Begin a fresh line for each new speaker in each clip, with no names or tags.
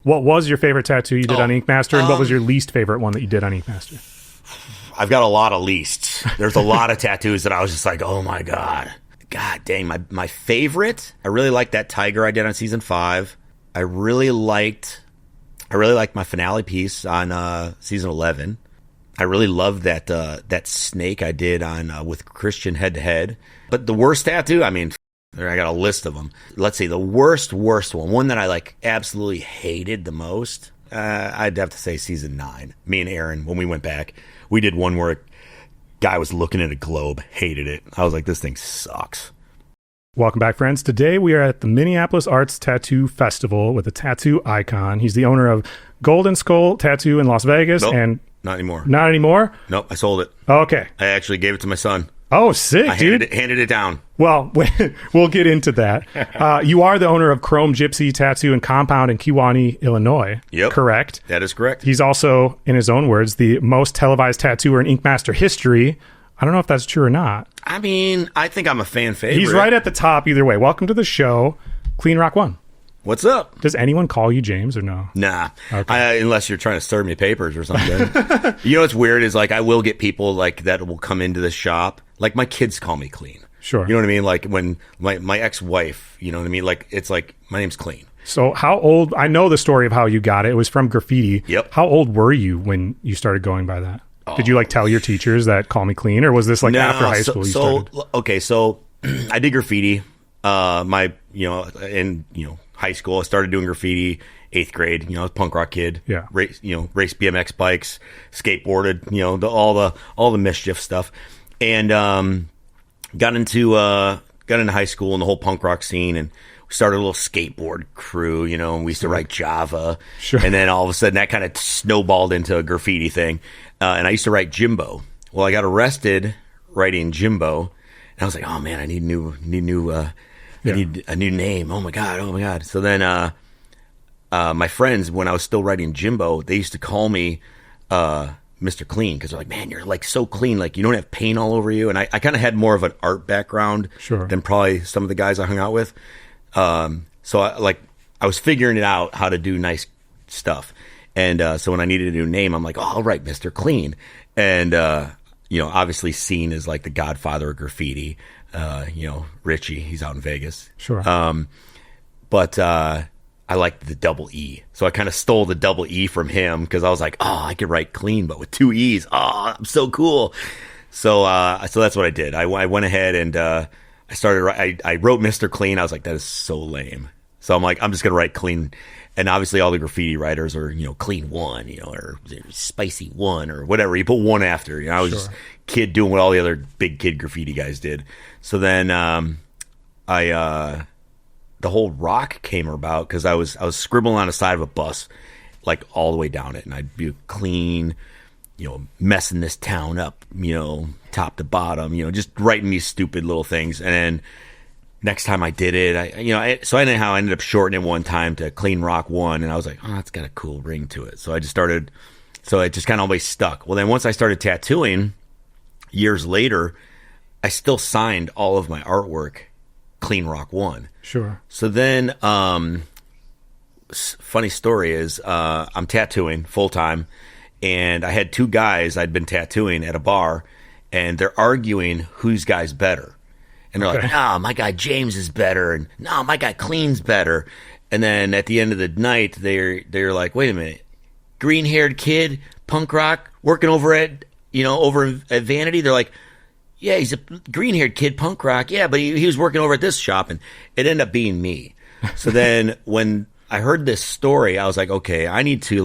What was your favorite tattoo you did on Ink Master, and what was your least favorite one that you did on Ink Master?
I've got a lot of leasts. There's a lot of tattoos that I was just like, oh my God. God dang, my favorite, I really liked that tiger I did on season 5. I really liked my finale piece on season 11. I really loved that snake I did on with Christian head to head. But the worst tattoo, I mean, I got a list of them. Let's see, the worst one that I like absolutely hated the most. I'd have to say season 9. Me and Aaron, when we went back, we did one where a guy was looking at a globe, hated it. I was like, this thing sucks.
Welcome back, friends. Today we are at the Minneapolis Arts Tattoo Festival with a tattoo icon. He's the owner of Golden Skull Tattoo in Las Vegas.
Nope,
and
not anymore.
Not anymore?
Nope, I sold it.
Okay.
I actually gave it to my son.
Oh, sick, dude.
Handed it down.
Well, we'll get into that. You are the owner of Chrome Gypsy Tattoo and Compound in Kewanee, Illinois.
Yep.
Correct?
That is correct.
He's also, in his own words, the most televised tattooer in Ink Master history. I don't know if that's true or not.
I mean, I think I'm a fan favorite.
He's right at the top either way. Welcome to the show, Cleen Rock 1.
What's up?
Does anyone call you James or no?
Nah.
Okay.
Unless you're trying to serve me papers or something. You know what's weird is like I will get people like that will come into the shop. Like my kids call me Cleen.
Sure.
You know what I mean? Like when my ex-wife, you know what I mean? Like it's like my name's Cleen.
So how old, I know the story of how you got it. It was from Graffiti.
Yep.
How old were you when you started going by that? Did you like tell your teachers that call me Cleen, or was this like after high school you started?
Okay, so I did graffiti. In high school I started doing graffiti. 8th grade, I was a punk rock kid.
Yeah.
Race BMX bikes, skateboarded, all the mischief stuff. And got into high school and the whole punk rock scene, and we started a little skateboard crew, and we used to write Java.
Sure.
And then all of a sudden that kind of snowballed into a graffiti thing. And I used to write Jimbo. Well, I got arrested writing Jimbo, and I was like, oh man, I need a new name. Oh my God. So then my friends, when I was still writing Jimbo, they used to call me Mr. Cleen, because they're like, man, you're like so clean, like you don't have paint all over you. And I kind of had more of an art background than probably some of the guys I hung out with. So I was figuring it out how to do nice stuff. And so when I needed a new name, I'm like, oh, I'll write Mr. Cleen. And obviously Scene is like the godfather of graffiti. Richie, he's out in Vegas.
Sure.
But I liked the double E. So I kind of stole the double E from him, because I was like, oh, I could write Cleen, but with 2 E's. Oh, I'm so cool. So that's what I did. I went ahead and I wrote Mr. Cleen. I was like, that is so lame. So I'm like, I'm just going to write Cleen. And obviously all the graffiti writers are, Clean 1, or Spicy 1 or whatever. You put 1 after. I was just kid doing what all the other big kid graffiti guys did. So then the whole rock came about because I was scribbling on the side of a bus, like all the way down it, and I'd be Cleen, messing this town up, top to bottom, just writing these stupid little things. And then next time I did it, I ended up shortening it one time to Cleen Rock 1, and I was like, oh, that's got a cool ring to it. So I just started, so it just kind of always stuck. Well, then once I started tattooing, years later, I still signed all of my artwork Cleen Rock 1.
Sure.
So then, funny story is, I'm tattooing full time, and I had 2 guys I'd been tattooing at a bar, and they're arguing whose guy's better. And they're like, no, my guy James is better, and no, my guy Cleen's better. And then at the end of the night, they're like, wait a minute, green-haired kid, punk rock, working over at Vanity. They're like, yeah, he's a green-haired kid, punk rock. Yeah, but he was working over at this shop, and it ended up being me. So then when I heard this story, I was like, okay, I need to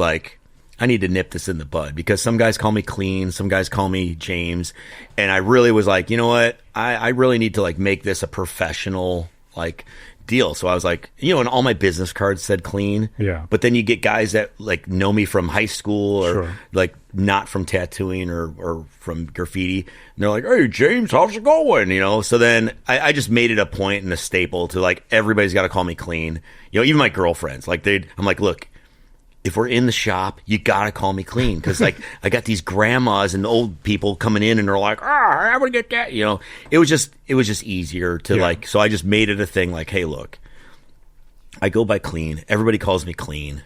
nip this in the bud, because some guys call me Cleen, some guys call me James, and I really was like, you know what, I really need to like make this a professional like deal. So I was like, and all my business cards said Cleen.
Yeah. But
then you get guys that like know me from high school or like not from tattooing or from graffiti, and they're like, hey James, how's it going? So then I just made it a point and a staple to like, everybody's got to call me Cleen. Even my girlfriends, like I'm like, look, if we're in the shop, you gotta call me Cleen, because like I got these grandmas and old people coming in, and they're like, I would get that. It was just easier to like. So I just made it a thing. Like, hey, look, I go by Cleen. Everybody calls me Cleen.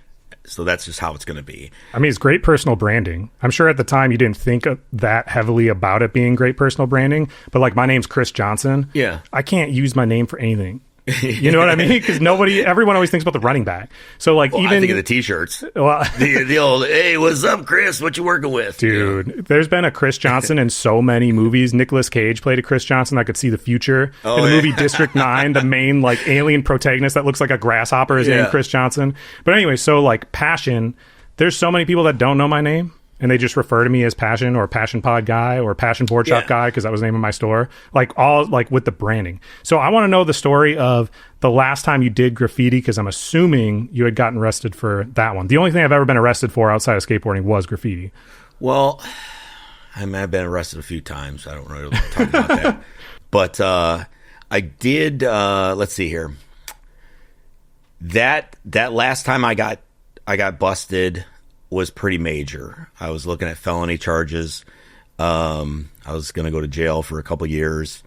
So that's just how it's going to be.
I mean, it's great personal branding. I'm sure at the time you didn't think that heavily about it being great personal branding, but like my name's Chris Johnson.
Yeah.
I can't use my name for anything. You know what I mean? Because everyone always thinks about the running back. So like even
I think of the t-shirts.
Well,
the old, hey, what's up, Chris? What you working with?
Dude, there's been a Chris Johnson in so many movies. Nicolas Cage played a Chris Johnson. I could see the future. In the movie District 9, the main like alien protagonist that looks like a grasshopper is named Chris Johnson. But anyway, so like Passion, there's so many people that don't know my name. And they just refer to me as Passion or Passion Pod Guy or Passion Board Shop Guy because that was the name of my store. Like all like with the branding. So I want to know the story of the last time you did graffiti because I'm assuming you had gotten arrested for that one. The only thing I've ever been arrested for outside of skateboarding was graffiti.
Well, I mean, I've been arrested a few times. I don't really talk about that. But I did. Let's see here. That last time I got busted was pretty major. I was looking at felony charges. I was going to go to jail for a couple years,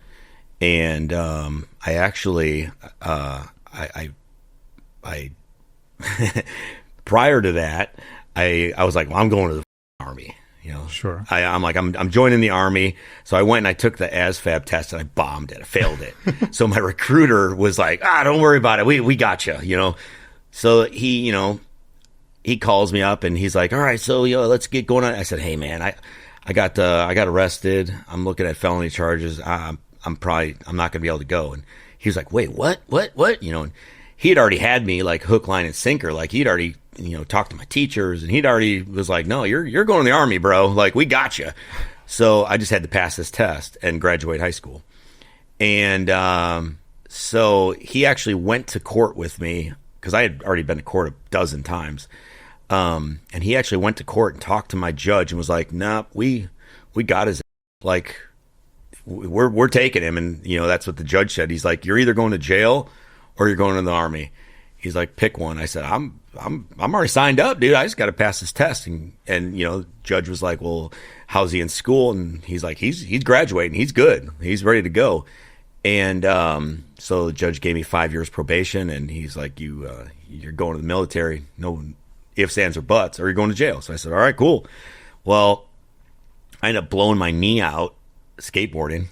and I actually, I prior to that, I was like, well, I'm going to the Army. You know,
sure.
I'm like, I'm joining the Army. So I went and I took the ASVAB test and I bombed it. I failed it. So my recruiter was like, don't worry about it. We got you. You know, so he calls me up and he's like, all right, so let's get going on. I said, hey man, I got arrested. I'm looking at felony charges. I'm not going to be able to go. And he was like, wait, what? You know, and he had already had me like hook, line, and sinker. Like he'd already, talked to my teachers and he'd already was like, no, you're going to the Army, bro. Like we got you. So I just had to pass this test and graduate high school. And so he actually went to court with me because I had already been to court a dozen times. And he actually went to court and talked to my judge and was like, nah, we got his, like, we're taking him. And, that's what the judge said. He's like, you're either going to jail or you're going to the Army. He's like, pick one. I said, I'm already signed up, dude. I just got to pass this test. And, judge was like, well, how's he in school? And he's like, he's graduating. He's good. He's ready to go. And, so the judge gave me 5 years probation and he's like, you're going to the military. No ifs, ands, or buts, or you're going to jail. So I said, all right, cool. Well, I ended up blowing my knee out skateboarding.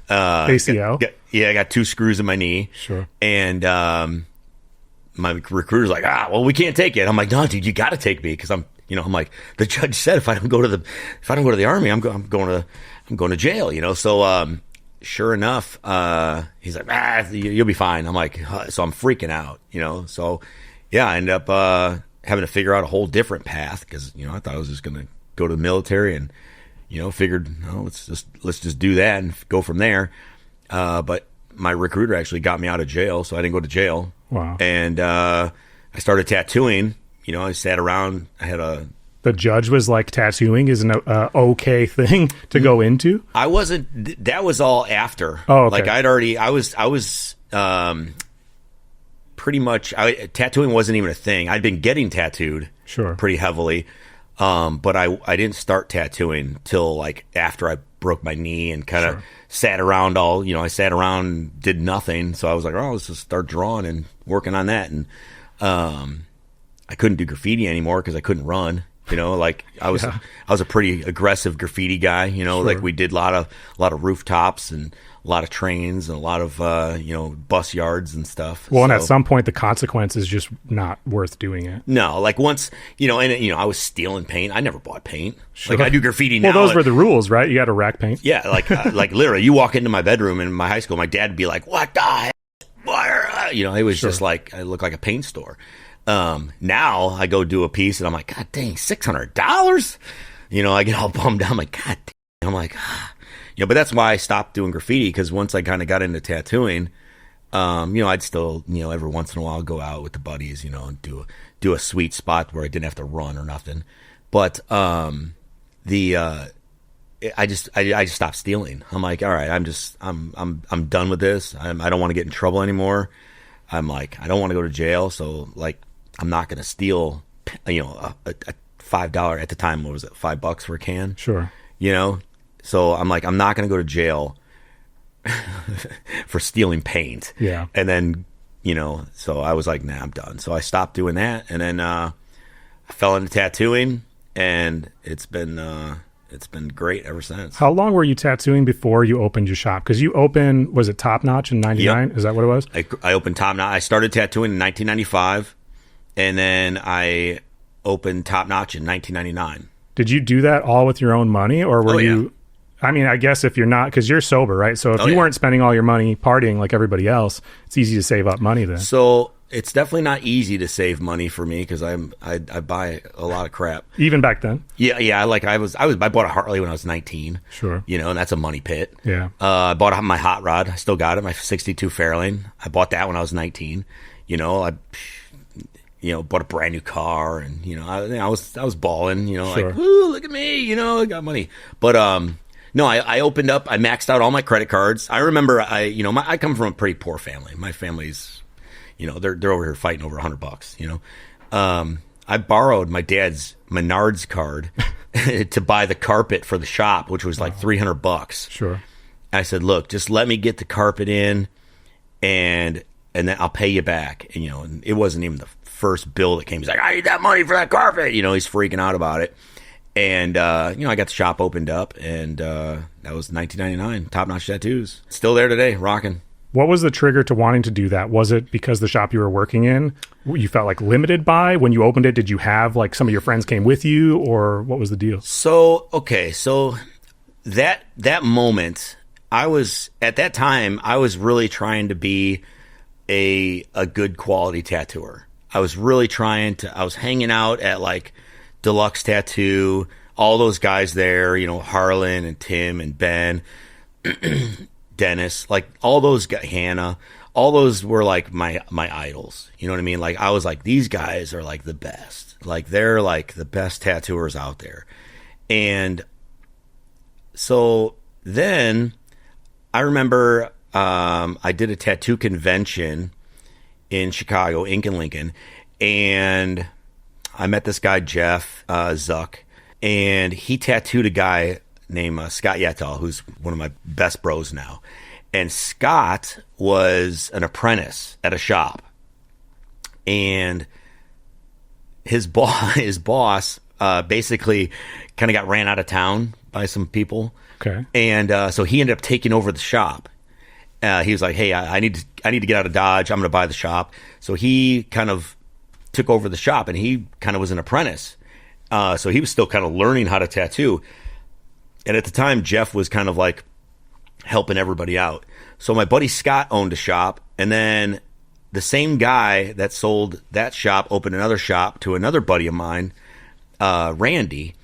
ACL?
I got 2 screws in my knee.
Sure.
And my recruiter's like, well, we can't take it. I'm like, no, dude, you got to take me because I'm like, the judge said if I don't go to the Army, I'm going to jail. So sure enough, he's like, you'll be fine. I'm like, so I'm freaking out. So yeah, I ended up having to figure out a whole different path because I thought I was just going to go to the military and figured let's just do that and go from there. But my recruiter actually got me out of jail, so I didn't go to jail.
Wow.
And I started tattooing. I sat around. I had
the judge was like, tattooing is an okay thing to go into.
I wasn't. That was all after.
Oh, okay.
Like I was pretty much, tattooing wasn't even a thing. I'd been getting tattooed pretty heavily, but I didn't start tattooing till like after I broke my knee and kind of sat around I sat around and did nothing. So I was like, let's just start drawing and working on that. And I couldn't do graffiti anymore because I couldn't run. Like I was a pretty aggressive graffiti guy. Like we did a lot of rooftops and a lot of trains and a lot of bus yards and stuff.
Well, and at some point the consequence is just not worth doing it.
No, like once I was stealing paint. I never bought paint. Like I do graffiti now.
Well, those were the rules, right? You got to rack paint.
Yeah, like like literally, you walk into my bedroom in my high school, my dad would be like, "What the hell?" It was just like I looked like a paint store. Now I go do a piece and I'm like, God dang, $600. I get all bummed out. I'm like, God dang. I'm like, but that's why I stopped doing graffiti because once I kind of got into tattooing, I'd still, every once in a while go out with the buddies, and do a sweet spot where I didn't have to run or nothing. But I just stopped stealing. I'm like, all right, I'm done with this. I don't want to get in trouble anymore. I'm like, I don't want to go to jail. So like, I'm not going to steal, a $5 at the time. What was it? $5 for a can?
Sure.
So I'm like, I'm not going to go to jail for stealing paint.
Yeah.
And then, so I was like, nah, I'm done. So I stopped doing that. And then, I fell into tattooing, and it's been great ever since.
How long were you tattooing before you opened your shop? Because you opened, was it Top Notch in 99?
Yep.
Is that what it was?
I opened Top Notch. I started tattooing in 1995, and then I opened Top Notch in 1999.
Did you do that all with your own money, or were
yeah.
you... I mean, I guess if you're not, because you're sober, right? So if you weren't spending all your money partying like everybody else, it's easy to save up money then.
So it's definitely not easy to save money for me because I buy a lot of crap.
Even back then?
Yeah. I bought a Harley when I was 19.
Sure.
You know, and that's a money pit.
Yeah.
I bought my hot rod. I still got it, my 62 Fairlane. I bought that when I was 19. You know, I bought a brand new car, and I was balling. You know,
sure.
like, ooh, look at me. You know, I got money. But no, I opened up. I maxed out all my credit cards. I remember I come from a pretty poor family. My family's, they're over here fighting over $100. You know, I borrowed my dad's Menards card to buy the carpet for the shop, which was like $300.
Sure.
I said, look, just let me get the carpet in, and then I'll pay you back. And and it wasn't even the first bill that came. He's like, I need that money for that carpet. He's freaking out about it. And, I got the shop opened up, and that was 1999, Top Notch Tattoos. Still there today, rocking.
What was the trigger to wanting to do that? Was it because the shop you were working in, you felt like limited by? When you opened it, did you have, like, some of your friends came with you, or what was the deal?
So that moment, at that time, I was really trying to be a good quality tattooer. I was really I was hanging out at, like, Deluxe Tattoo, all those guys there, Harlan and Tim and Ben, Dennis, like all those guys, Hannah, all those were like my idols. You know what I mean? Like I was like, these guys are like the best. Like they're like the best tattooers out there. And so then I remember I did a tattoo convention in Chicago, Ink and Lincoln, and I met this guy, Jeff Zuck, and he tattooed a guy named Scott Yettel, who's one of my best bros now. And Scott was an apprentice at a shop. And his boss basically kind of got ran out of town by some people.
Okay.
And so he ended up taking over the shop. He was like, hey, I need to get out of Dodge. I'm going to buy the shop. So he kind of took over the shop, and he kind of was an apprentice. So he was still kind of learning how to tattoo. And at the time, Jeff was kind of like helping everybody out. So my buddy Scott owned a shop, and then the same guy that sold that shop opened another shop to another buddy of mine, Randy.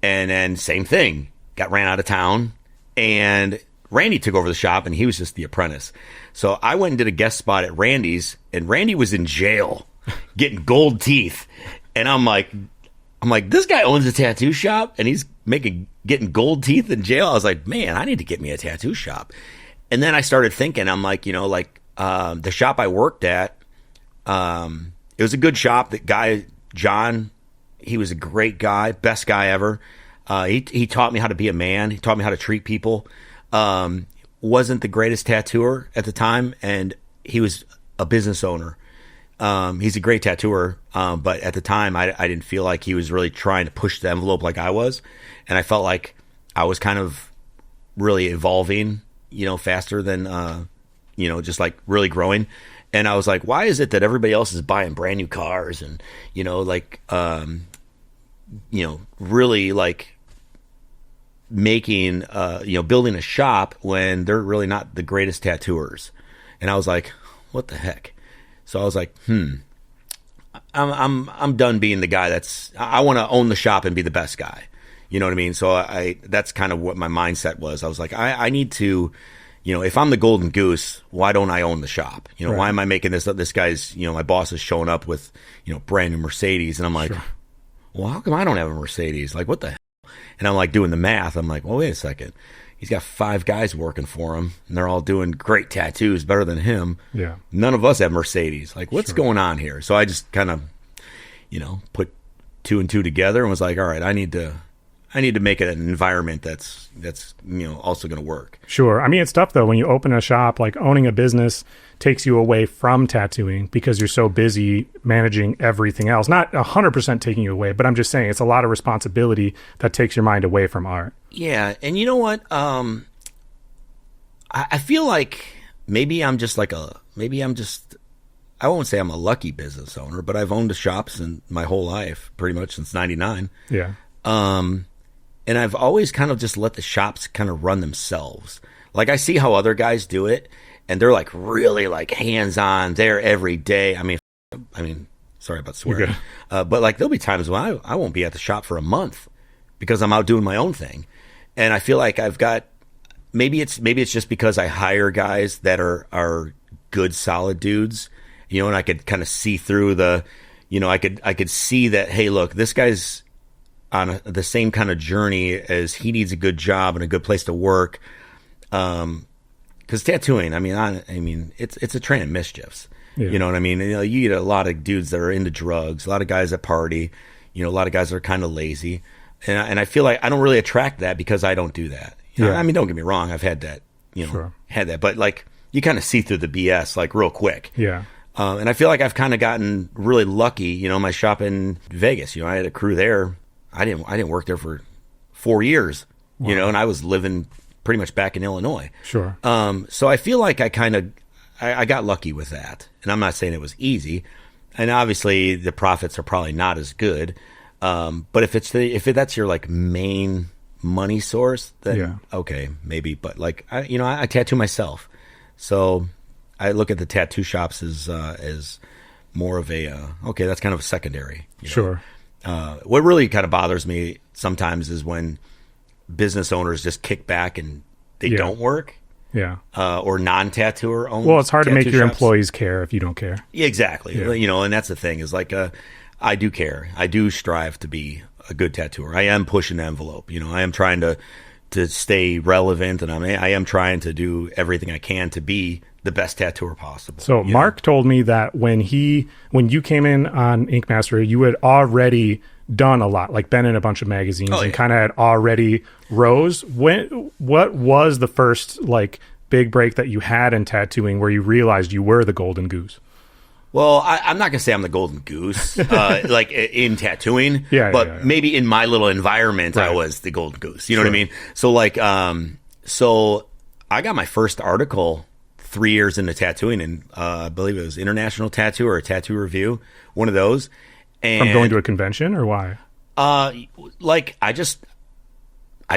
And then same thing, got ran out of town, and Randy took over the shop, and he was just the apprentice. So I went and did a guest spot at Randy's, and Randy was in jail getting gold teeth. And I'm like, this guy owns a tattoo shop, and he's getting gold teeth in jail. I was like, man, I need to get me a tattoo shop. And then I started thinking, I'm like, the shop I worked at, it was a good shop. That guy, John, he was a great guy, best guy ever. He taught me how to be a man. He taught me how to treat people. Wasn't the greatest tattooer at the time, and he was a business owner. He's a great tattooer, but at the time, I didn't feel like he was really trying to push the envelope like I was, and I felt like I was kind of really evolving, faster than, just like really growing. And I was like, why is it that everybody else is buying brand new cars and, really like making, building a shop when they're really not the greatest tattooers? And I was like, what the heck? So I was like, I'm done being the guy I want to own the shop and be the best guy. You know what I mean? So that's kind of what my mindset was. I was like, I need to, if I'm the golden goose, why don't I own the shop?
Right.
Why am I making this guy's, my boss is showing up with, brand new Mercedes. And I'm like,
sure.
Well, how come I don't have a Mercedes? Like, what the hell? And I'm like doing the math. I'm like, well, wait a second. He's got 5 guys working for him, and they're all doing great tattoos, better than him.
Yeah.
None of us have Mercedes. Like, what's going on here? So I just kind of, put 2 and 2 together and was like, all right, I need to I need to make it an environment that's also going to work.
Sure. I mean, it's tough though when you open a shop. Like owning a business takes you away from tattooing because you're so busy managing everything else. Not 100% taking you away, but I'm just saying it's a lot of responsibility that takes your mind away from art.
Yeah, and you know what? I feel like maybe I'm just I won't say I'm a lucky business owner, but I've owned a shops in my whole life, pretty much since '99.
Yeah.
And I've always kind of just let the shops kind of run themselves. Like I see how other guys do it, and they're like really like hands-on there every day. I mean, sorry about swearing, but like there'll be times when I won't be at the shop for a month because I'm out doing my own thing, and I feel like I've got maybe it's just because I hire guys that are good, solid dudes, and I could kind of see through the, I could see that, hey, look, this guy's on the same kind of journey as he needs a good job and a good place to work. Because tattooing, I mean, it's a train of mischiefs. Yeah. You know what I mean? You get a lot of dudes that are into drugs, a lot of guys that party, a lot of guys that are kind of lazy. And I feel like I don't really attract that because I don't do that. I mean, don't get me wrong. I've had that,
Sure.
had that. But like, you kind of see through the BS like real quick.
Yeah.
And I feel like I've kind of gotten really lucky. My shop in Vegas, I had a crew there. I didn't work there for 4 years,
Wow.
And I was living pretty much back in Illinois.
Sure.
So I feel like I got lucky with that. And I'm not saying it was easy. And obviously the profits are probably not as good. But if that's your like main money source, then okay, maybe. But like I tattoo myself, so I look at the tattoo shops as more of a okay, that's kind of a secondary.
Sure.
What really kind of bothers me sometimes is when business owners just kick back and they don't work.
Yeah.
Or non-tattooer owners.
Well, it's hard to make your
shops.
employees care if you don't care.
Yeah, exactly.
Yeah.
And that's the thing is like, I do care. I do strive to be a good tattooer. I am pushing the envelope. I am trying to stay relevant, and I am trying to do everything I can to be the best tattooer possible.
So Mark told me that when you came in on Ink Master, you had already done a lot, like been in a bunch of magazines and kind of had already rose. What was the first like big break that you had in tattooing where you realized you were the golden goose?
Well, I'm not going to say I'm the golden goose, like in tattooing, but maybe in my little environment, I was the golden goose. You know what I mean? So like, so I got my first article 3 years into tattooing, and I believe it was International Tattoo or a Tattoo Review, one of those. And
from going to a convention, or why?
Like I just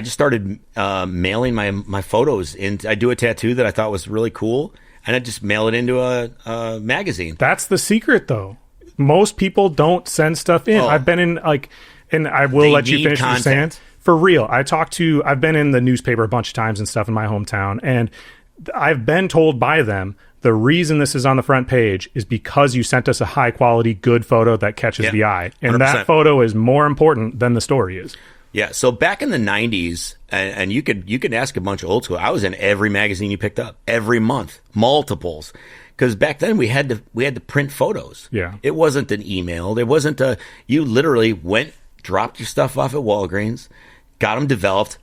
started mailing my photos in. I do a tattoo that I thought was really cool, and I just mail it into a magazine.
That's the secret, though. Most people don't send stuff in. I've been in and I will let you finish what you're saying. For real, I've been in the newspaper a bunch of times and stuff in my hometown, and I've been told by them the reason this is on the front page is because you sent us a high quality, good photo that catches the eye, and
100%.
that photo is more important than the story is.
Yeah, so back in the 90s, and you could ask a bunch of old school, I was in every magazine you picked up, every month, multiples. Because back then we had to print photos.
Yeah.
It wasn't an email. There wasn't you literally dropped your stuff off at Walgreens, got them developed.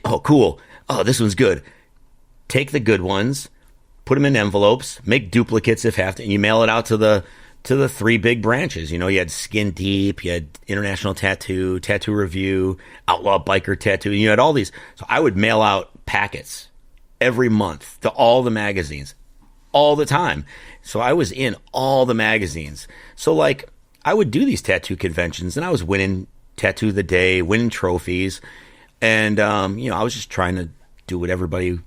Oh, cool. Oh, this one's good. Take the good ones, put them in envelopes, make duplicates if have to, and you mail it out to the three big branches. You had Skin Deep, you had International Tattoo, Tattoo Review, Outlaw Biker Tattoo, and you had all these. So I would mail out packets every month to all the magazines, all the time. So I was in all the magazines. So like I would do these tattoo conventions, and I was winning Tattoo of the Day, winning trophies, and I was just trying to do what everybody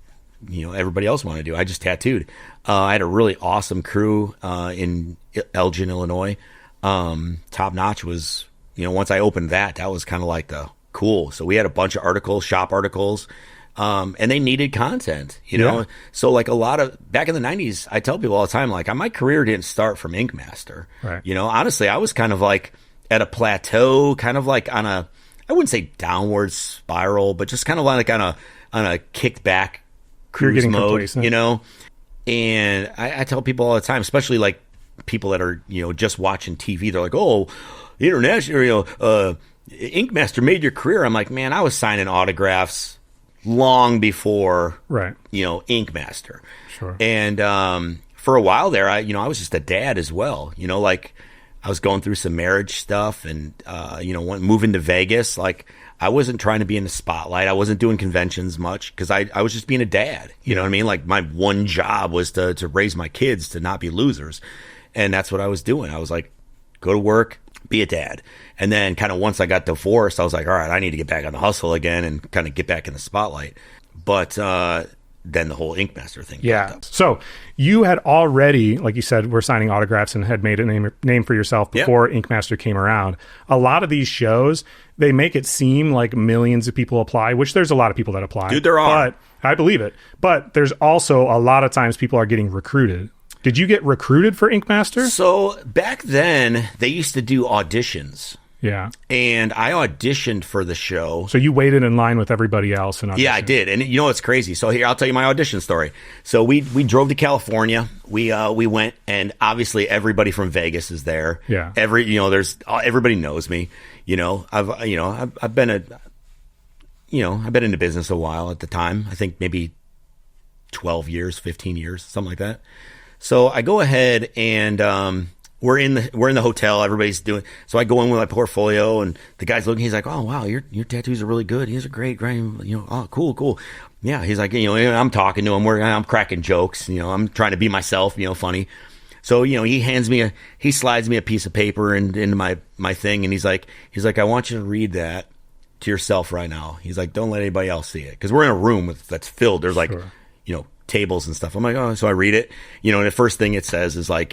else wanted to do. I just tattooed. I had a really awesome crew in Elgin, Illinois. Top Notch was, once I opened that was kind of like the cool. So we had a bunch of articles, shop articles, and they needed content, know? So like a lot of, back in the 90s, I tell people all the time, like my career didn't start from Ink Master.
Right.
Honestly, I was kind of like at a plateau, kind of like on a, I wouldn't say downward spiral, but just kind of like on a kicked back cruise mode,
complacent.
And I tell people all the time, especially like people that are, just watching TV, they're like, oh, international, Ink Master made your career. I'm like, man, I was signing autographs long before, Ink Master.
Sure.
And for a while there, I was just a dad as well. Like I was going through some marriage stuff and, moving to Vegas. Like I wasn't trying to be in the spotlight. I wasn't doing conventions much because I was just being a dad. You know what I mean? Like my one job was to raise my kids to not be losers. And that's what I was doing. I was like, go to work, be a dad. And then kind of once I got divorced, I was like, all right, I need to get back on the hustle again and kind of get back in the spotlight. But then the whole Ink Master thing.
Yeah. So you had already, like you said, were signing autographs and had made a name for yourself before Ink Master came around. A lot of these shows, they make it seem like millions of people apply, which there's a lot of people that apply.
Dude, there are.
But I believe it. But there's also a lot of times people are getting recruited. Did you get recruited for Ink Master?
So back then, they used to do auditions.
Yeah.
And I auditioned for the show.
So you waited in line with everybody else and auditioned.
Yeah, I did. And you know what's crazy? So here, I'll tell you my audition story. So we drove to California. We went, and obviously everybody from Vegas is there.
Yeah.
Everybody knows me. I've been into business a while at the time. I think maybe 12 years, 15 years, something like that. So I go ahead and we're in the hotel. Everybody's doing. So I go in with my portfolio, and the guy's looking. He's like, "Oh wow, your tattoos are really good. These are great. Oh cool. Yeah." He's like, I'm talking to him. I'm cracking jokes. I'm trying to be myself. Funny. So he slides me a piece of paper into my thing, and he's like, I want you to read that to yourself right now. He's like, don't let anybody else see it, because we're in a room that's filled. There's like, tables and stuff. I'm like, oh, so I read it, and the first thing it says is like,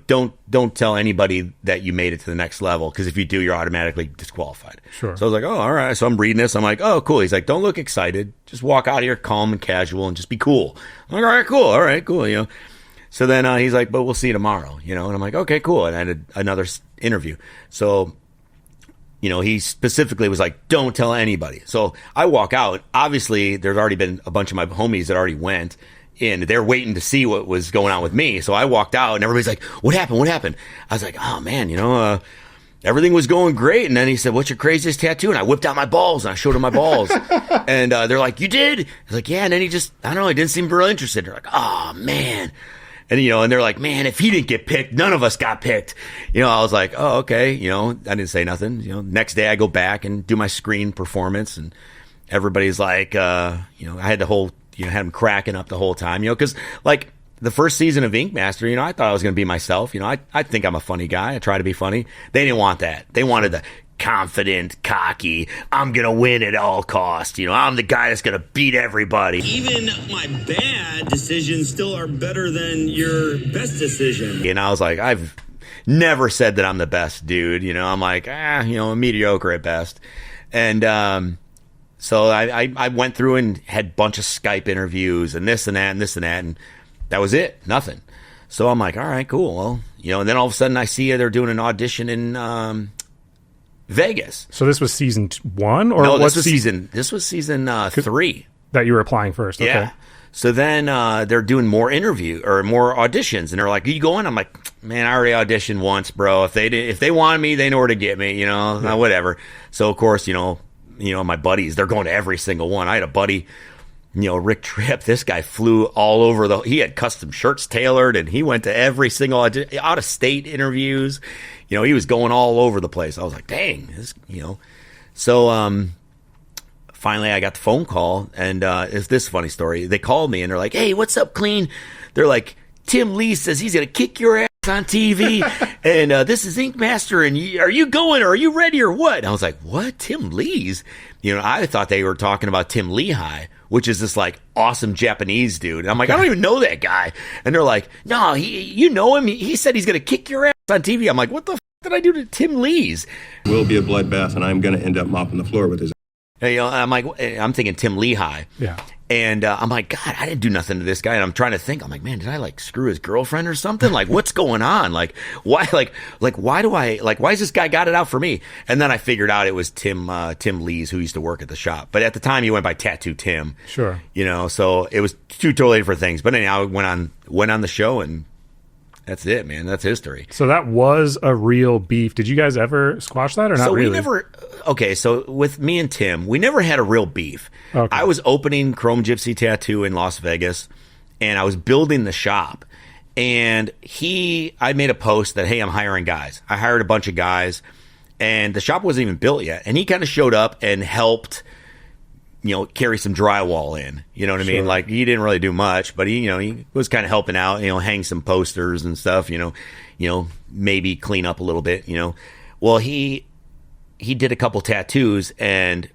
don't tell anybody that you made it to the next level, because if you do, you're automatically disqualified.
Sure.
So I was like, oh, all right. So I'm reading this. I'm like, oh, cool. He's like, don't look excited. Just walk out of here calm and casual and just be cool. I'm like, all right, cool. So then he's like, but we'll see you tomorrow, and I'm like, okay, cool. And I had another interview. So he specifically was like, don't tell anybody. So I walk out. Obviously, there's already been a bunch of my homies that already went in. They're waiting to see what was going on with me. So I walked out, and everybody's like, what happened? I was like, oh, man, everything was going great. And then he said, what's your craziest tattoo? And I whipped out my balls, and I showed him my balls. And they're like, you did? I was like, yeah. And then he didn't seem real interested. They're like, oh, man. And, and they're like, man, if he didn't get picked, none of us got picked. I was like, oh, okay. I didn't say nothing. Next day I go back and do my screen performance, and everybody's like, I had the whole, had them cracking up the whole time, because like the first season of Ink Master, I thought I was going to be myself. I think I'm a funny guy. I try to be funny. They didn't want that. They wanted the confident, cocky, I'm going to win at all costs. I'm the guy that's going to beat everybody.
Even my bad decisions still are better than your best decision.
And I was like, I've never said that I'm the best dude. I'm like, mediocre at best. And so I went through and had a bunch of Skype interviews and this and that and this and that. And that was it. Nothing. So I'm like, all right, cool. Well, and then all of a sudden I see they're doing an audition in Vegas.
So this was season 1, or
no? This was season 3
that you were applying first. Okay.
Yeah. So then they're doing more auditions, and they're like, "Are you going?" I'm like, "Man, I already auditioned once, bro. If they wanted me, they know where to get me. Whatever." So of course, my buddies, they're going to every single one. I had a buddy, Rick Tripp. This guy flew all over he had custom shirts tailored, and he went to every single out of state interviews. He was going all over the place. I was like, dang, So finally I got the phone call, and it's this funny story. They called me, and they're like, hey, what's up, Cleen? They're like, Tim Lee says he's going to kick your ass on TV, and this is Ink Master, and are you going, or are you ready, or what? And I was like, what? Tim Lee's? I thought they were talking about Tim Lehigh, which is this like awesome Japanese dude. And I'm like, I don't even know that guy. And they're like, no, you know him. He said he's going to kick your ass on TV. I'm like, what the f*** did I do to Tim Lee's?
Will be a bloodbath, and I'm going to end up mopping the floor with his.
I'm like, I'm thinking Tim Lehigh.
Yeah.
And I'm like, God, I didn't do nothing to this guy. And I'm trying to think. I'm like, man, did I like screw his girlfriend or something? Like, what's going on? Like, why? Why has this guy got it out for me? And then I figured out it was Tim Lee's, who used to work at the shop. But at the time, he went by Tattoo Tim.
Sure.
So it was two totally different things. But anyhow, I went on the show, and that's it, man. That's history.
So that was a real beef. Did you guys ever squash that or not really?
We never. Okay, so with me and Tim, we never had a real beef.
Okay.
I was opening Chrome Gypsy Tattoo in Las Vegas, and I was building the shop. And I made a post that, hey, I'm hiring guys. I hired a bunch of guys, and the shop wasn't even built yet. And he kind of showed up and helped, carry some drywall in. You know what I mean? Like, he didn't really do much, but he was kind of helping out, hang some posters and stuff, maybe clean up a little bit, Well, he did a couple tattoos, and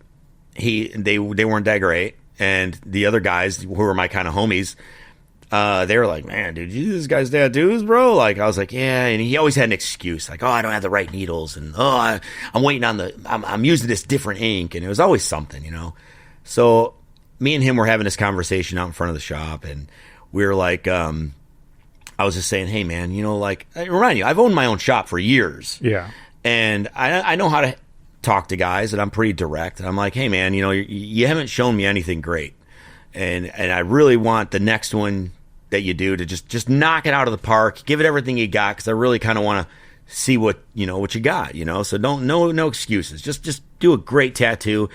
they weren't that great. And the other guys who were my kind of homies, they were like, man, dude, you this guy's tattoos, bro? Like, I was like, yeah. And he always had an excuse, like, oh, I don't have the right needles, and I'm waiting on I'm using this different ink, and it was always something, So me and him were having this conversation out in front of the shop, and we were like, I was just saying, hey, man, I remind you, I've owned my own shop for years, and I know how to talk to guys, and I'm pretty direct. And I'm like, hey, man, you haven't shown me anything great, and I really want the next one that you do to just knock it out of the park, give it everything you got, because I really kind of want to see what you got, So no excuses, just do a great tattoo.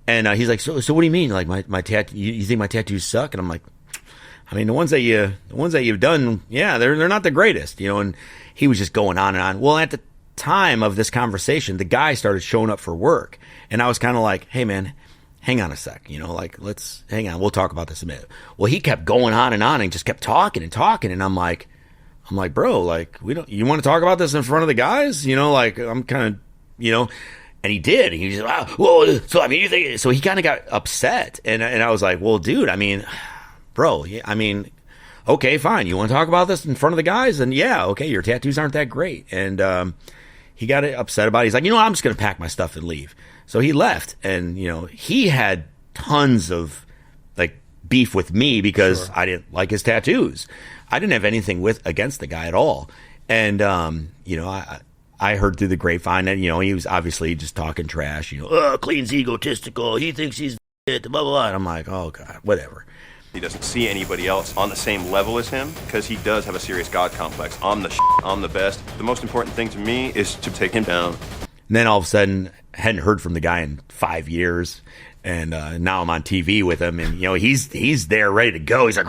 And he's like, so what do you mean? Like my tattoo? You think my tattoos suck? And I'm like, I mean, the ones that you've done, yeah, they're not the greatest, And he was just going on and on. Well, at the time of this conversation, the guy started showing up for work, and I was kind of like, hey, man, hang on a sec, let's hang on. We'll talk about this in a minute. Well, he kept going on and just kept talking, and I'm like, bro, like, you want to talk about this in front of the guys? I'm kind of, and he did. He was just, wow, well, so I mean, you think, so he kind of got upset, and I was like, well, dude, I mean, bro, I mean, okay, fine. You want to talk about this in front of the guys? And yeah, okay, your tattoos aren't that great. And, he got upset about it. He's like, I'm just going to pack my stuff and leave. So he left, and he had tons of like beef with me because I didn't like his tattoos. I didn't have anything against the guy at all. And I heard through the grapevine that he was obviously just talking trash. Cleen's egotistical. He thinks he's it. Blah blah blah. And I'm like, oh god, whatever.
He doesn't see anybody else on the same level as him because he does have a serious God complex. I'm the best. The most important thing to me is to take him down.
And then all of a sudden, hadn't heard from the guy in 5 years, and now I'm on TV with him, and he's there ready to go. He's like,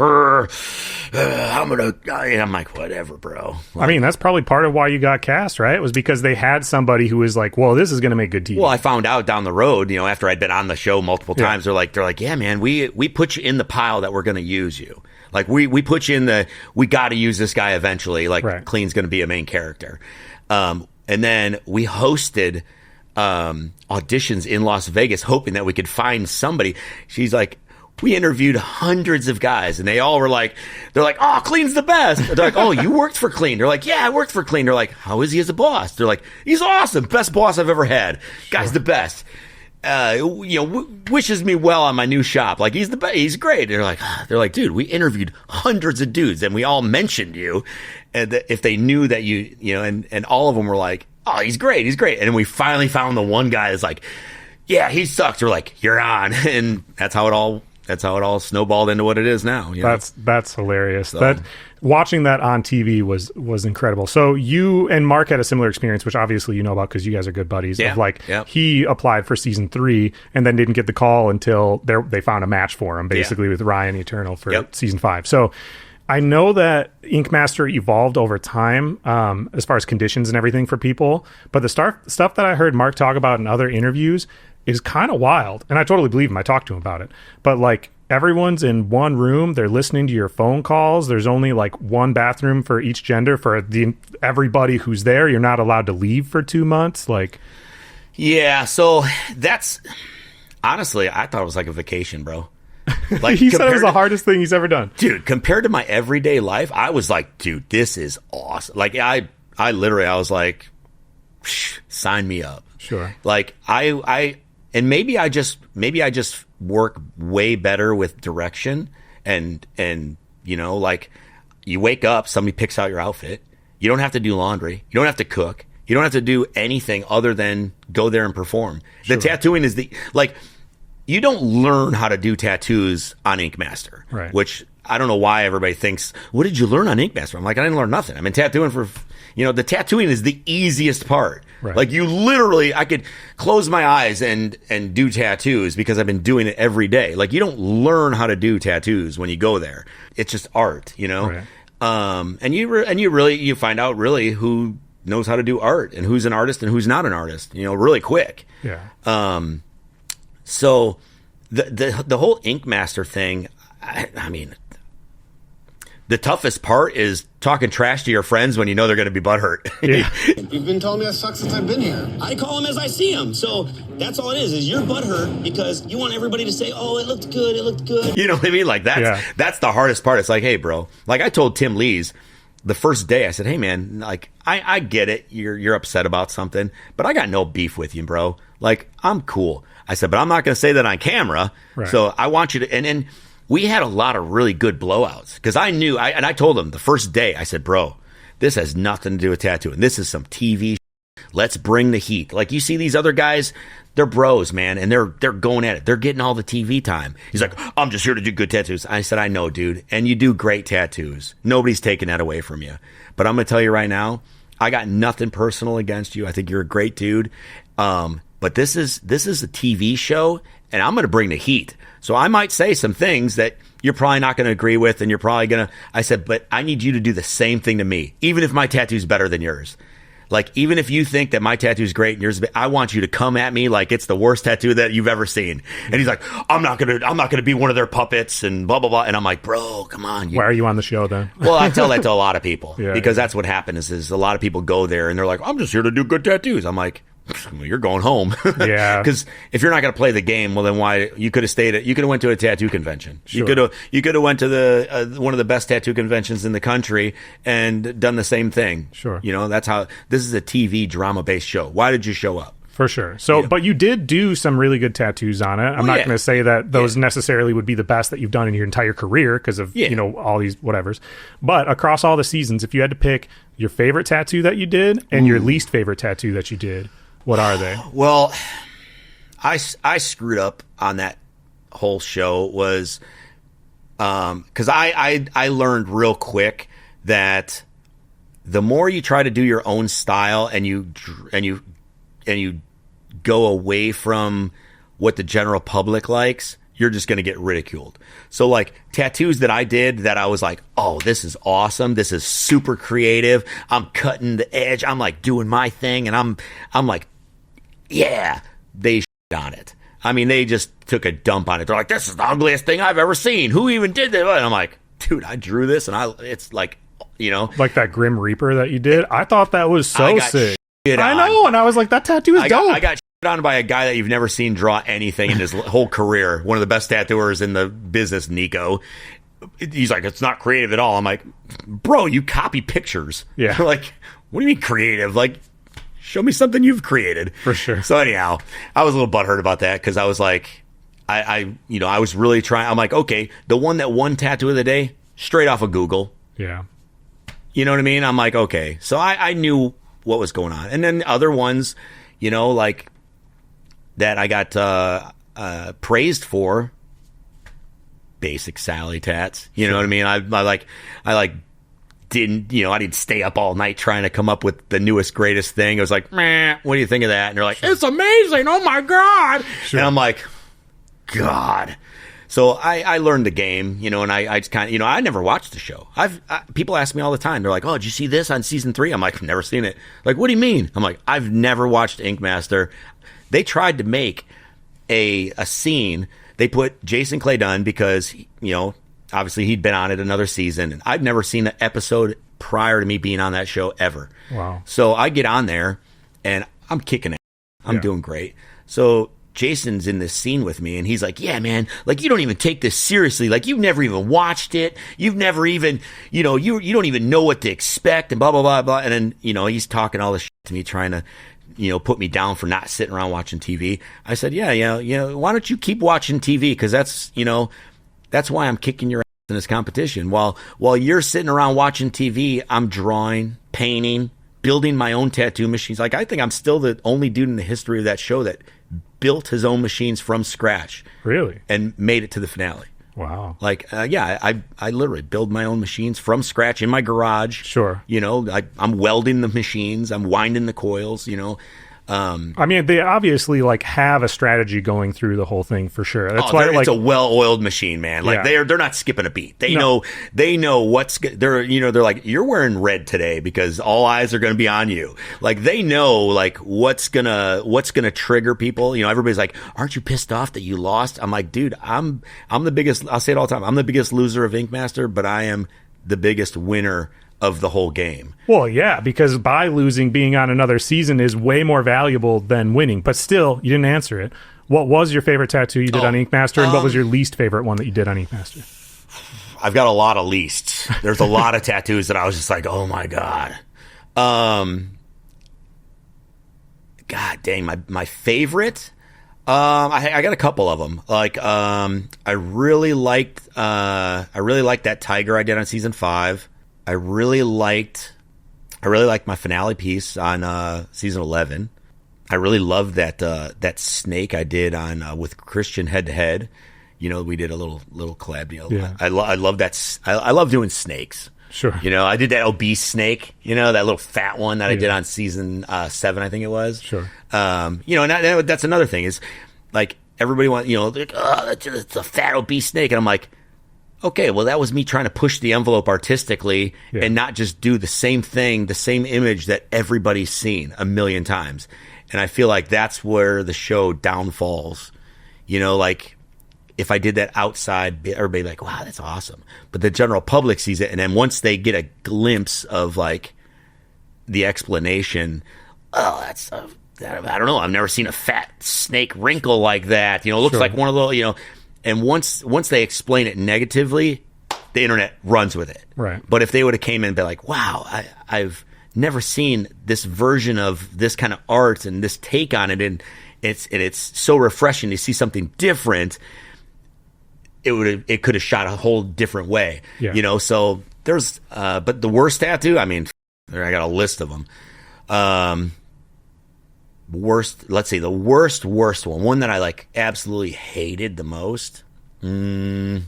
I'm like, whatever, bro. Like,
I mean, that's probably part of why you got cast, right? It was because they had somebody who was like, well, this is going to make good TV.
Well, I found out down the road, after I'd been on the show multiple times, they're like, yeah, man, we put you in the pile that we're going to use you. Like we put you in we got to use this guy eventually. Like Cleen's going to be a main character. And then we hosted auditions in Las Vegas, hoping that we could find somebody. She's like, we interviewed hundreds of guys, and they all were like, they're like, oh, Cleen's the best. They're like, oh, you worked for Cleen. They're like, yeah, I worked for Cleen. They're like, how is he as a boss? They're like, he's awesome. Best boss I've ever had. Guy's the best. Wishes me well on my new shop. Like, he's the best. He's great. They're like, dude, we interviewed hundreds of dudes, and we all mentioned you. And if they knew that and all of them were like, oh, he's great. He's great. And then we finally found the one guy that's like, yeah, he sucks. We're like, you're on. And that's how it all snowballed into what it is now.
That's hilarious. So, watching that on TV was incredible. So you and Mark had a similar experience, which obviously you know about because you guys are good buddies. He applied for season 3 and then didn't get the call until they found a match for him, basically with Ryan Eternal for season 5. So I know that Ink Master evolved over time as far as conditions and everything for people, but the stuff that I heard Mark talk about in other interviews is kind of wild, and I totally believe him. I talked to him about it, but like, everyone's in one room, they're listening to your phone calls, there's only like one bathroom for each gender for everybody who's there, you're not allowed to leave for 2 months. Like,
yeah, so that's honestly, I thought it was like a vacation, bro. Like,
he said it was the hardest thing he's ever done,
dude. Compared to my everyday life, I was like, dude, this is awesome. Like, I was like, sign me up.
Sure.
Like, and maybe I just work way better with direction, and like, you wake up, somebody picks out your outfit. You don't have to do laundry. You don't have to cook. You don't have to do anything other than go there and perform. Sure. The tattooing is you don't learn how to do tattoos on Ink Master,
right?
Which I don't know why everybody thinks, what did you learn on Ink Master? I'm like, I didn't learn nothing. I've been tattooing for, the tattooing is the easiest part.
Right.
Like you literally, I could close my eyes and do tattoos because I've been doing it every day. Like you don't learn how to do tattoos when you go there. It's just art,
Right.
And you find out really who knows how to do art and who's an artist and who's not an artist, really quick.
Yeah.
So the whole Ink Master thing, I mean, the toughest part is talking trash to your friends when you know they're going to be butthurt.
Yeah.
You've been telling me I suck since I've been here.
I call him as I see him. So that's all it is you're butthurt because you want everybody to say, oh, it looked good, it looked good.
You know what I mean? Like that's the hardest part. It's like, hey, bro, like I told Tim Lees the first day, I said, hey, man, like I get it. You're upset about something, but I got no beef with you, bro. Like I'm cool. I said, but I'm not going to say that on camera.
Right.
So I want you to, and we had a lot of really good blowouts because I knew, and I told him the first day, I said, bro, this has nothing to do with tattooing. This is some TV. Let's bring the heat. Like you see these other guys, they're bros, man, and they're going at it. They're getting all the TV time. He's like, I'm just here to do good tattoos. I said, I know, dude, and you do great tattoos. Nobody's taking that away from you. But I'm going to tell you right now, I got nothing personal against you. I think you're a great dude. But this is a TV show, and I'm going to bring the heat. So I might say some things that you're probably not going to agree with, and you're probably going to, I said, but I need you to do the same thing to me, even if my tattoo's better than yours. Like, even if you think that my tattoo's great and yours, I want you to come at me like it's the worst tattoo that you've ever seen. And he's like, I'm not gonna be one of their puppets and blah, blah, blah. And I'm like, bro, come on.
Why are you on the show then?
Well, I tell that to a lot of people
because
that's what happens is a lot of people go there and they're like, I'm just here to do good tattoos. I'm like, well, you're going home.
Yeah.
Because if you're not going to play the game, well, then why? You could have went to a tattoo convention.
Sure.
You could have went to the one of the best tattoo conventions in the country and done the same thing.
Sure.
That's how this is a TV drama based show. Why did you show up?
For sure. So, but you did do some really good tattoos on it. I'm not going to say that those necessarily would be the best that you've done in your entire career because of, all these whatevers. But across all the seasons, if you had to pick your favorite tattoo that you did and your least favorite tattoo that you did, what are they?
Well, I screwed up on that whole show was because I learned real quick that the more you try to do your own style and you go away from what the general public likes, you're just going to get ridiculed. So like tattoos that I did that I was like, oh, this is awesome. This is super creative. I'm cutting the edge. I'm like doing my thing. And I'm like, yeah, they shit on it. I mean, they just took a dump on it. They're like, this is the ugliest thing I've ever seen. Who even did that? And I'm like, dude, I drew this and it's like,
like that Grim Reaper that you did. I thought that was so sick. I know. And I was like, that tattoo is dope.
I got shit on by a guy that you've never seen draw anything in his whole career. One of the best tattooers in the business, Nico. He's like, it's not creative at all. I'm like, bro, you copy pictures.
Yeah.
Like, what do you mean creative? Like, show me something you've created.
For sure.
So anyhow, I was a little butthurt about that because I was like, I was really trying. I'm like, okay, the one that won tattoo of the day, straight off of Google.
Yeah.
You know what I mean? I'm like, okay. So I knew what was going on. And then other ones, like that I got praised for, basic Sally tats. You know what I mean? I didn't stay up all night trying to come up with the newest, greatest thing. It was like, meh, what do you think of that? And they're like, it's amazing. Oh my God. Sure. And I'm like, God. So I learned the game, and I just kind of, I never watched the show. People ask me all the time. They're like, oh, did you see this on season 3? I'm like, I've never seen it. Like, what do you mean? I'm like, I've never watched Ink Master. They tried to make a scene. They put Jason Clay Dunn because, obviously he'd been on it another season. And I've never seen an episode prior to me being on that show ever.
Wow.
So I get on there and I'm kicking it. I'm doing great. So Jason's in this scene with me and he's like, yeah, man, like you don't even take this seriously. Like you've never even watched it. You've never even, you don't even know what to expect and blah, blah, blah, blah. And then, he's talking all this shit to me, trying to, put me down for not sitting around watching TV. I said, yeah, why don't you keep watching TV? Cause that's why I'm kicking your ass in this competition. While you're sitting around watching TV, I'm drawing, painting, building my own tattoo machines. Like I think I'm still the only dude in the history of that show that built his own machines from scratch.
Really?
And made it to the finale.
Wow.
Like, I literally build my own machines from scratch in my garage.
Sure.
You know, I'm welding the machines. I'm winding the coils, you know.
I mean, they obviously like have a strategy going through the whole thing for sure. That's why
it's a well-oiled machine, man. Like they're not skipping a beat. They know they're like, you're wearing red today because all eyes are going to be on you. Like they know like what's gonna trigger people. You know, everybody's like, aren't you pissed off that you lost? I'm like, dude, I'm the biggest. I'll say it all the time. I'm the biggest loser of Ink Master, but I am the biggest winner of the whole game.
Well, yeah, because by losing, being on another season is way more valuable than winning. But still, you didn't answer it. What was your favorite tattoo you did on Ink Master, and what was your least favorite one that you did on Ink Master?
I've got a lot of leasts. There's a lot of tattoos that I was just like, oh my god. God dang, my favorite. I got a couple of them. Like, I really liked that tiger I did on season 5. I really liked my finale piece on season 11. I really loved that snake I did on with Christian head to head. You know, we did a little collab deal.
Yeah.
I love that. I love doing snakes.
Sure.
You know, I did that obese snake. You know, that little fat one that I did on season 7, I think it was.
Sure.
You know, and that's another thing is like everybody wants. You know, like, it's a fat obese snake, and I'm like, okay, well, that was me trying to push the envelope artistically and not just do the same thing, the same image that everybody's seen a million times. And I feel like that's where the show downfalls. You know, like if I did that outside, everybody like, wow, that's awesome. But the general public sees it. And then once they get a glimpse of like the explanation, I don't know. I've never seen a fat snake wrinkle like that. You know, it looks like one of those, you know. And once they explain it negatively, the internet runs with it.
Right.
But if they would have came in and been like, wow, I've never seen this version of this kind of art and this take on it, and it's so refreshing to see something different, it could have shot a whole different way.
Yeah.
You know, so there's but the worst tattoo, I mean, I got a list of them. Let's see, the worst one that I like absolutely hated the most. I'd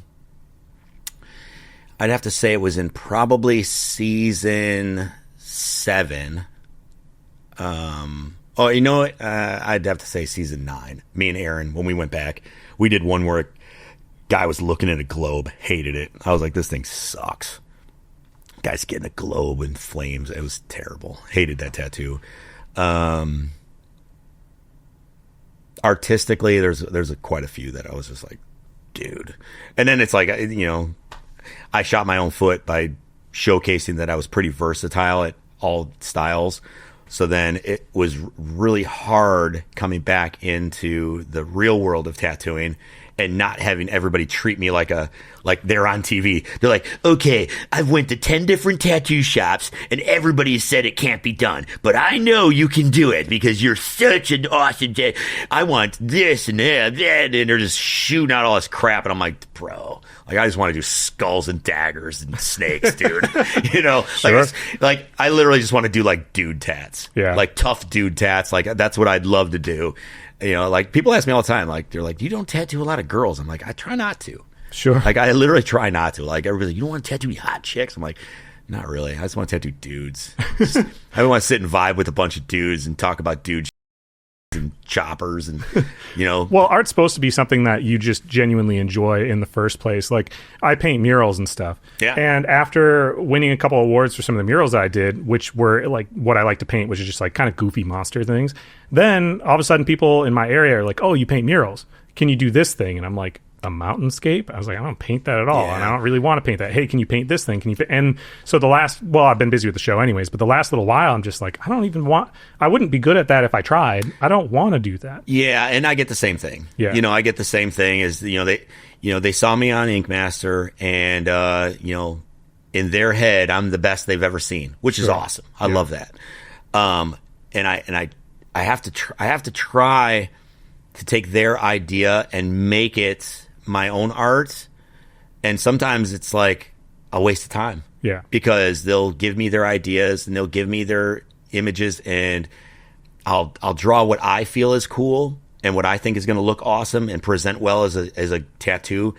have to say it was in probably season 7. You know what? I'd have to say season 9. Me and Aaron, when we went back, we did one where a guy was looking at a globe, hated it. I was like, this thing sucks. Guy's getting a globe in flames. It was terrible. Hated that tattoo. Artistically, there's quite a few that I was just like, dude. And then it's like, you know, I shot my own foot by showcasing that I was pretty versatile at all styles. So then it was really hard coming back into the real world of tattooing and not having everybody treat me like they're on TV. They're like, okay, I've went to 10 different tattoo shops and everybody said it can't be done, but I know you can do it because you're such an awesome I want this and that, and they're just shooting out all this crap, and I'm like, bro, like I just want to do skulls and daggers and snakes, dude. You know,
Sure.
like I literally just want to do like dude tats,
like
tough dude tats. Like that's what I'd love to do. You know, like people ask me all the time, like they're like, you don't tattoo a lot of girls. I'm like, I try not to.
Sure.
Like I literally try not to. Like everybody's like, you don't want to tattoo hot chicks? I'm like, not really. I just want to tattoo dudes. I don't want to sit and vibe with a bunch of dudes and talk about dude and choppers and, you know.
Well, art's supposed to be something that you just genuinely enjoy in the first place. Like I paint murals and stuff.
Yeah.
And after winning a couple awards for some of the murals that I did, which were like what I like to paint, which is just like kind of goofy monster things, then all of a sudden people in my area are like, oh, you paint murals. Can you do this thing? And I'm like, a mountainscape? I was like, I don't paint that at all.
Yeah.
And I don't really want to paint that. Hey, can you paint this thing? Can you? And so I've been busy with the show anyways, but the last little while, I'm just like, I wouldn't be good at that if I tried. I don't want to do that.
Yeah. And I get the same thing.
Yeah.
You know, I get the same thing as, they saw me on Ink Master and, in their head, I'm the best they've ever seen, which is awesome. I love that. And I have to try to take their idea and make it my own art, and sometimes it's like a waste of time.
Yeah,
because they'll give me their ideas and they'll give me their images, and I'll draw what I feel is cool and what I think is going to look awesome and present well as a tattoo,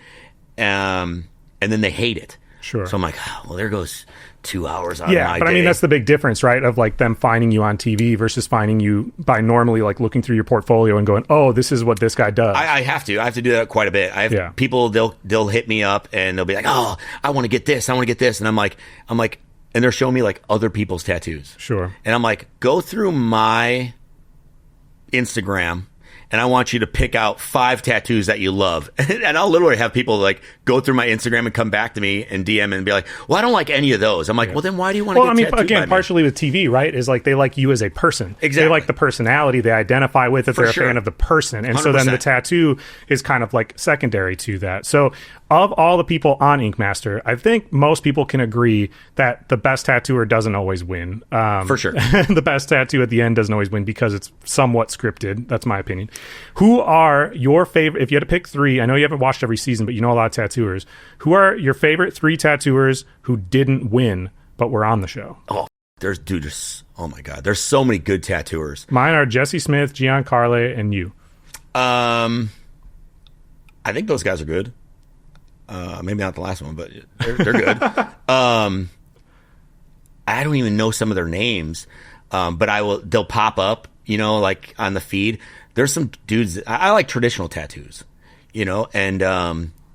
and then they hate it.
Sure.
So I'm like, oh, well, there goes 2 hours out of my
Yeah, but
day.
I mean, that's the big difference, right? Of like them finding you on TV versus finding you by normally like looking through your portfolio and going, oh, this is what this guy does.
I have to do that quite a bit. I have people, they'll hit me up and they'll be like, oh, I want to get this. And I'm like, and they're showing me like other people's tattoos.
Sure.
And I'm like, go through my Instagram and I want you to pick out 5 tattoos that you love. And I'll literally have people like go through my Instagram and come back to me and DM and be like, well, I don't like any of those. I'm like, well, then why do you want to get tattooed by me?
Partially with TV, right, is like they like you as a person.
Exactly.
They like the personality. They identify with it. They're a fan of the person. And 100%. So then the tattoo is kind of like secondary to that. So of all the people on Ink Master, I think most people can agree that the best tattooer doesn't always win.
For sure.
The best tattoo at the end doesn't always win because it's somewhat scripted. That's my opinion. Who are your favorite, if you had to pick 3, I know you haven't watched every season, but you know a lot of tattooers. Who are your favorite 3 tattooers who didn't win but were on the show?
Oh, oh my God. There's so many good tattooers.
Mine are Jesse Smith, Gian Carle, and you.
I think those guys are good. Maybe not the last one, but they're good. I don't even know some of their names, but they'll pop up, like on the feed. There's some dudes, I like traditional tattoos, and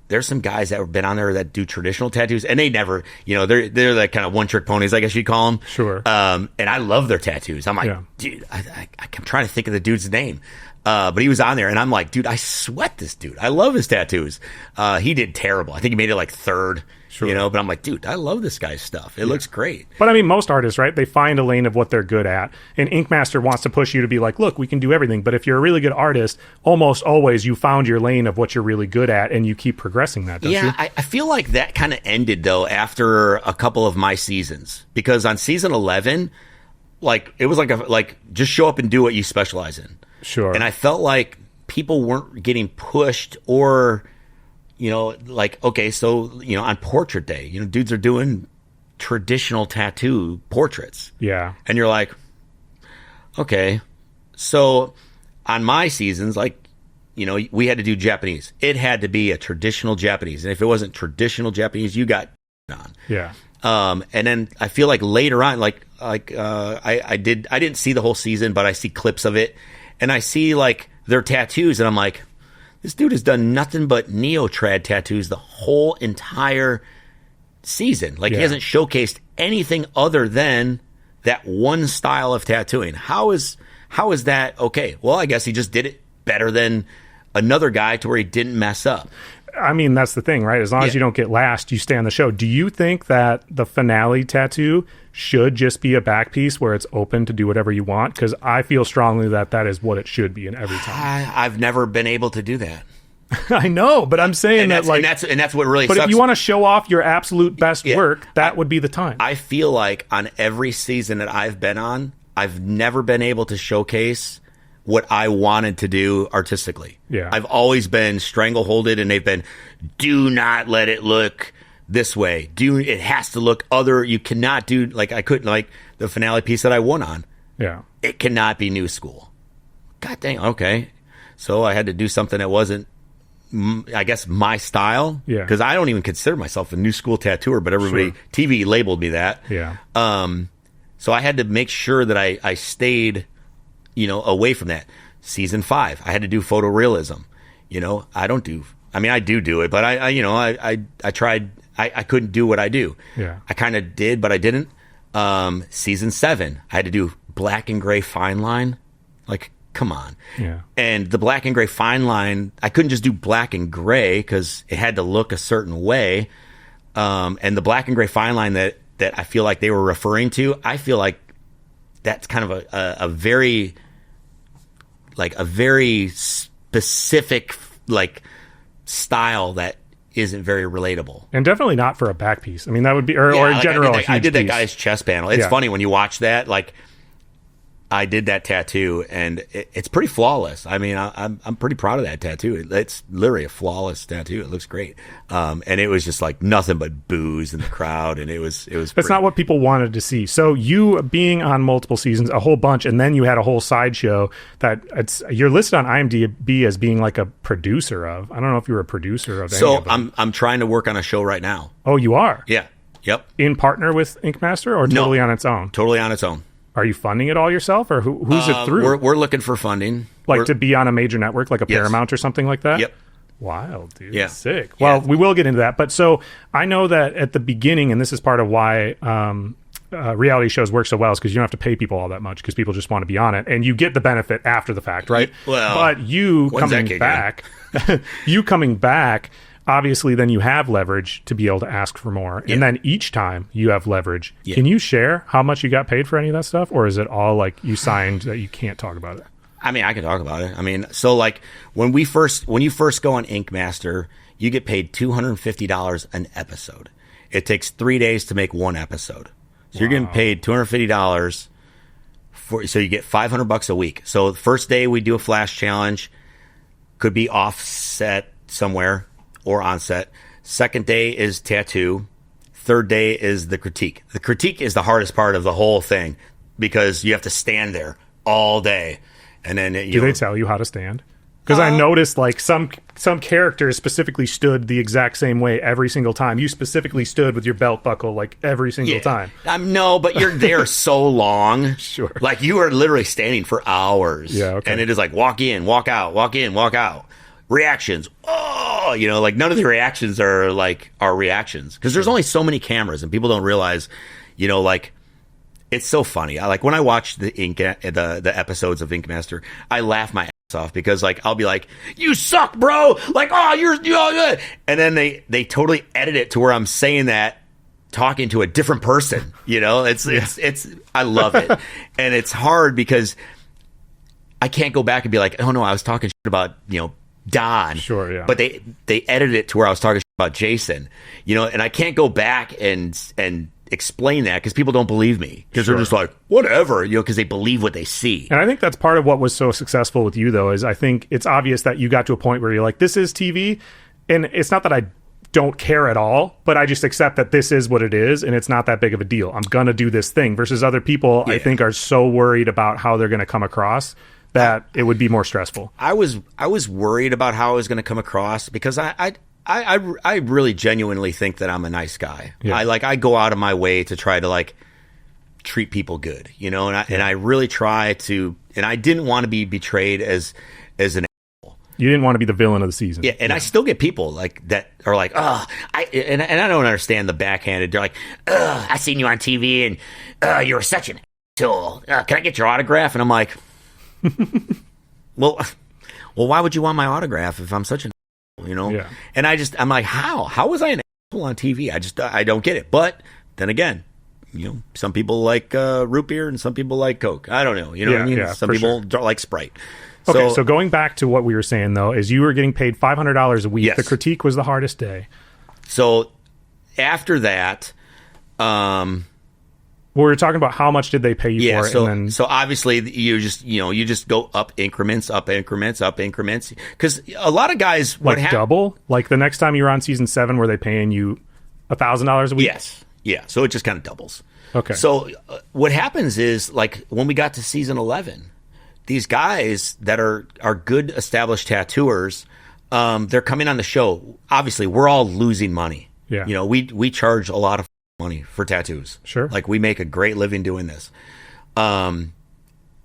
there's some guys that have been on there that do traditional tattoos, and they never, they're like kind of one-trick ponies, I guess you'd call them.
Sure.
And I love their tattoos. I'm like, dude, I'm trying to think of the dude's name. But he was on there, and I'm like, dude, I sweat this dude. I love his tattoos. He did terrible. I think he made it like 3rd, but I'm like, dude, I love this guy's stuff. It looks great.
But I mean, most artists, right, they find a lane of what they're good at. And Ink Master wants to push you to be like, look, we can do everything. But if you're a really good artist, almost always you found your lane of what you're really good at, and you keep progressing that, don't you?
I feel like that kind of ended, though, after a couple of my seasons. Because on season 11, like, it was like just show up and do what you specialize in.
Sure.
And I felt like people weren't getting pushed or, okay, so, on portrait day, dudes are doing traditional tattoo portraits.
Yeah.
And you're like, okay. So on my seasons, like, we had to do Japanese. It had to be a traditional Japanese. And if it wasn't traditional Japanese, you got on.
Yeah.
And then I feel like later on, I didn't see the whole season, but I see clips of it. And I see, like, their tattoos, and I'm like, this dude has done nothing but neo-trad tattoos the whole entire season. Like, he hasn't showcased anything other than that one style of tattooing. How is that okay? Well, I guess he just did it better than another guy to where he didn't mess up.
I mean, that's the thing, right? As long as you don't get last, you stay on the show. Do you think that the finale tattoo should just be a back piece where it's open to do whatever you want? Because I feel strongly that is what it should be in every time.
I've never been able to do that.
I know, but I'm saying that's
what really
but
sucks.
If you want to show off your absolute best work, that would be the time.
I feel like on every season that I've been on, I've never been able to showcase what I wanted to do artistically.
Yeah.
I've always been strangleholded, and they've been, do not let it look this way. It has to look other. You cannot do, like, I couldn't, like, the finale piece that I won on.
Yeah.
It cannot be new school. God dang, okay. So I had to do something that wasn't, I guess, my style.
Yeah.
Because I don't even consider myself a new school tattooer, but everybody, TV labeled me that.
Yeah.
So I had to make sure that I stayed, away from that. Season 5, I had to do photorealism. I do it, but I tried. I couldn't do what I do.
Yeah.
I kind of did, but I didn't. Season 7, I had to do black and gray fine line. Like, come on.
Yeah.
And the black and gray fine line, I couldn't just do black and gray because it had to look a certain way. And the black and gray fine line that I feel like they were referring to, I feel like that's kind of a very specific, like, style that isn't very relatable.
And definitely not for a back piece. I mean, that would be, or in general,
I did that guy's chest panel. It's funny when you watch that, like, I did that tattoo, and it's pretty flawless. I mean, I'm pretty proud of that tattoo. It's literally a flawless tattoo. It looks great. And it was just like nothing but booze in the crowd, and it was.
That's not what people wanted to see. So you being on multiple seasons, a whole bunch, and then you had a whole sideshow that you're listed on IMDb as being like a producer of. I don't know if you were a producer of.
So
any of them.
I'm trying to work on a show right now.
Oh, you are?
Yeah. Yep.
In partner with Ink Master, or totally on its own?
Totally on its own.
Are you funding it all yourself, or who's it through?
We're looking for funding.
To be on a major network, like a Paramount or something like that?
Yep.
Wild, dude.
Yeah.
Sick. Well, we will get into that. But so I know that at the beginning, and this is part of why reality shows work so well, is because you don't have to pay people all that much because people just want to be on it. And you get the benefit after the fact, right?
Well,
but you coming back, obviously then you have leverage to be able to ask for more.
Yeah.
And then each time you have leverage.
Yeah.
Can you share how much you got paid for any of that stuff? Or is it all like you signed that you can't talk about it?
I mean, I can talk about it. I mean, so like when you first go on Ink Master, you get paid $250 an episode. It takes 3 days to make one episode. So you're getting paid $250 so you get $500 a week. So the first day we do a flash challenge, could be offset somewhere or on set. Second day is tattoo. Third day is the critique. The critique is the hardest part of the whole thing because you have to stand there all day. And then
do they tell you how to stand? Because I noticed like some characters specifically stood the exact same way every single time. You specifically stood with your belt buckle like every single time.
No, but you're there so long.
Sure.
Like you are literally standing for hours.
Yeah, okay.
And it is like walk in, walk out, walk in, walk out. Reactions. Oh, like none of the reactions are reactions because there's only so many cameras and people don't realize, like it's so funny. When I watch the episodes of Ink Master, I laugh my ass off because like I'll be like, "You suck, bro!" Like, "Oh, you're good," and then they totally edit it to where I'm saying that talking to a different person. It's I love it, and it's hard because I can't go back and be like, "Oh no, I was talking shit about Don."
Sure, yeah.
But they edited it to where I was talking shit about Jason, and I can't go back and explain that because people don't believe me because they're just like whatever, because they believe what they see.
And I think that's part of what was so successful with you though, is I think it's obvious that you got to a point where you're like, this is TV, and it's not that I don't care at all, but I just accept that this is what it is and it's not that big of a deal. I'm gonna do this thing versus other people I think are so worried about how they're gonna come across that it would be more stressful.
I was worried about how I was going to come across because I really genuinely think that I'm a nice guy.
Yeah.
I go out of my way to try to like treat people good, and I really try to, and I didn't want to be betrayed as an asshole.
You didn't want to be the villain of the season.
Yeah, and I still get people like that are like, I don't understand the backhanded. They're like, I seen you on TV and you were such an asshole. Can I get your autograph? And I'm like, well, why would you want my autograph if I'm such an asshole,
Yeah.
And I'm like, how was I an asshole on TV? I don't get it. But then again, some people like root beer and some people like Coke. I don't know. What I mean?
Yeah,
some people don't like Sprite.
Okay, so going back to what we were saying though, is you were getting paid $500 a week.
Yes.
The critique was the hardest day.
So after that,
we were talking about how much did they pay you for it, and then
so obviously you just go up increments, because a lot of guys
double. Like the next time you were on season 7, were they paying you $1,000 a week?
Yes, yeah. So it just kind of doubles.
Okay.
So what happens is like when we got to season 11, these guys that are good established tattooers, they're coming on the show. Obviously, we're all losing money.
Yeah.
We charge a lot of money for tattoos.
Sure.
Like we make a great living doing this. And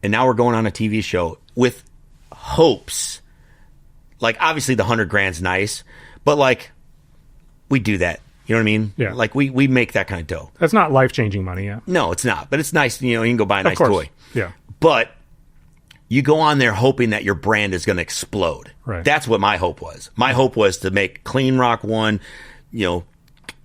now we're going on a TV show with hopes. Like obviously the $100,000's nice, but like we do that. You know what I mean?
Yeah.
Like we make that kind of dough.
That's not life-changing money, yeah.
No, it's not. But it's nice. You can go buy a nice toy.
Yeah.
But you go on there hoping that your brand is going to explode.
Right.
That's what my hope was. My hope was to make Cleen Rock One,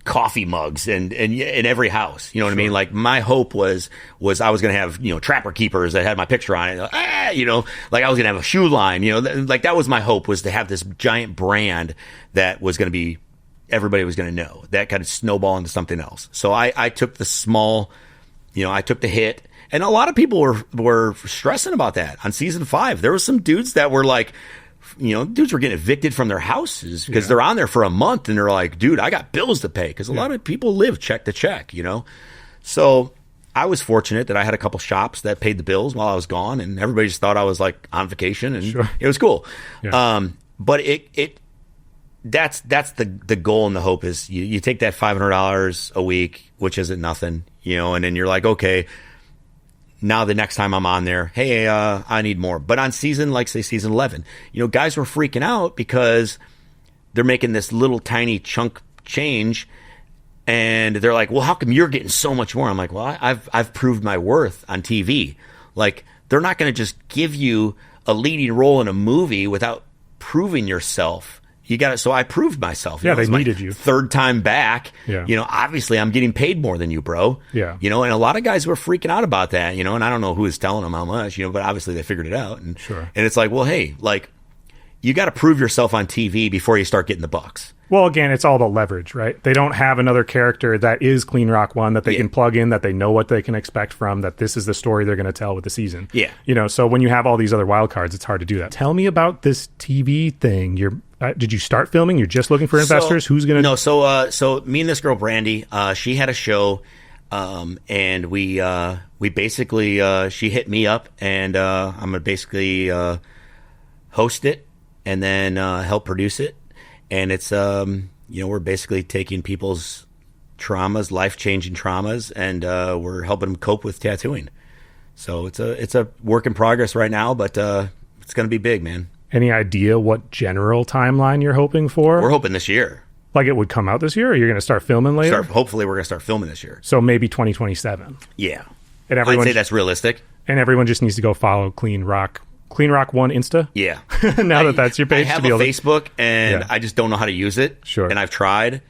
coffee mugs and in every house. You know what I mean? Like my hope was I was going to have, trapper keepers that had my picture on it. Like I was going to have a shoe line, like that was my hope, was to have this giant brand that was going to be, everybody was going to know, that kind of snowball into something else. So I took the small, I took the hit, And a lot of people were stressing about that on season 5. There were some dudes that were like, dudes were getting evicted from their houses because they're on there for a month and they're like, dude, I got bills to pay, because a lot of people live check to check, So I was fortunate that I had a couple shops that paid the bills while I was gone, and everybody just thought I was like on vacation, and it was cool. Yeah. But that's the goal, and the hope is you take that $500 a week, which isn't nothing, and then you're like, okay, now the next time I'm on there, hey, I need more. But on season 11, guys were freaking out because they're making this little tiny chunk change, and they're like, well, how come you're getting so much more? I'm like, well, I've proved my worth on TV. Like, they're not going to just give you a leading role in a movie without proving yourself. You got it. So I proved myself.
Yeah, they needed you.
Third time back.
Yeah.
Obviously I'm getting paid more than you, bro.
Yeah.
And a lot of guys were freaking out about that, and I don't know who was telling them how much, but obviously they figured it out. And, and it's like, well, hey, like, you got to prove yourself on TV before you start getting the bucks.
Well, again, it's all the leverage, right? They don't have another character that is Cleen Rock 1 that they can plug in, that they know what they can expect from, that this is the story they're going to tell with the season.
Yeah.
So when you have all these other wild cards, it's hard to do that. Tell me about this TV thing. Did you start filming? You're just looking for investors? Who's going to...
No, so me and this girl, Brandy, she had a show, and we basically, she hit me up, and I'm going to basically host it and then help produce it. And it's, we're basically taking people's traumas, life-changing traumas, and we're helping them cope with tattooing. So it's a work in progress right now, but it's going to be big, man.
Any idea what general timeline you're hoping for?
We're hoping this year.
Like, it would come out this year, or you're going to start filming later?
Hopefully we're going to start filming this year.
So maybe 2027.
Yeah.
And
I'd say that's realistic.
And everyone just needs to go follow Cleen Rock 1 Insta?
Yeah.
Now that's your page.
I have a Facebook, and I just don't know how to use it.
Sure.
And I've tried,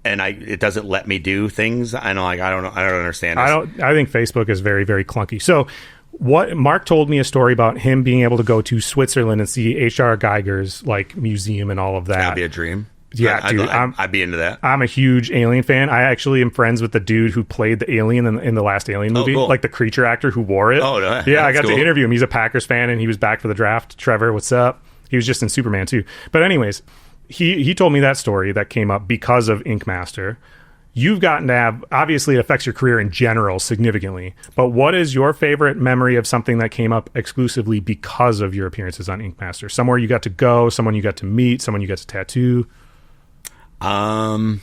and it doesn't let me do things. I don't understand this.
I think Facebook is very, very clunky. So what Mark told me a story about him being able to go to Switzerland and see H.R. Geiger's museum and all of that.
That'd be a dream.
Yeah, dude,
I'd be into that.
I'm a huge Alien fan. I actually am friends with the dude who played the alien in the last Alien movie,
cool.
like the creature actor who wore it.
Oh, no,
yeah, I got
cool.
to interview him. He's a Packers fan, and he was back for the draft. Trevor, what's up? He was just in Superman too. But anyways, he told me that story that came up because of Ink Master. You've gotten to have, obviously it affects your career in general significantly, but what is your favorite memory of something that came up exclusively because of your appearances on Ink Master? Somewhere you got to go, someone you got to meet, someone you got to tattoo?
It's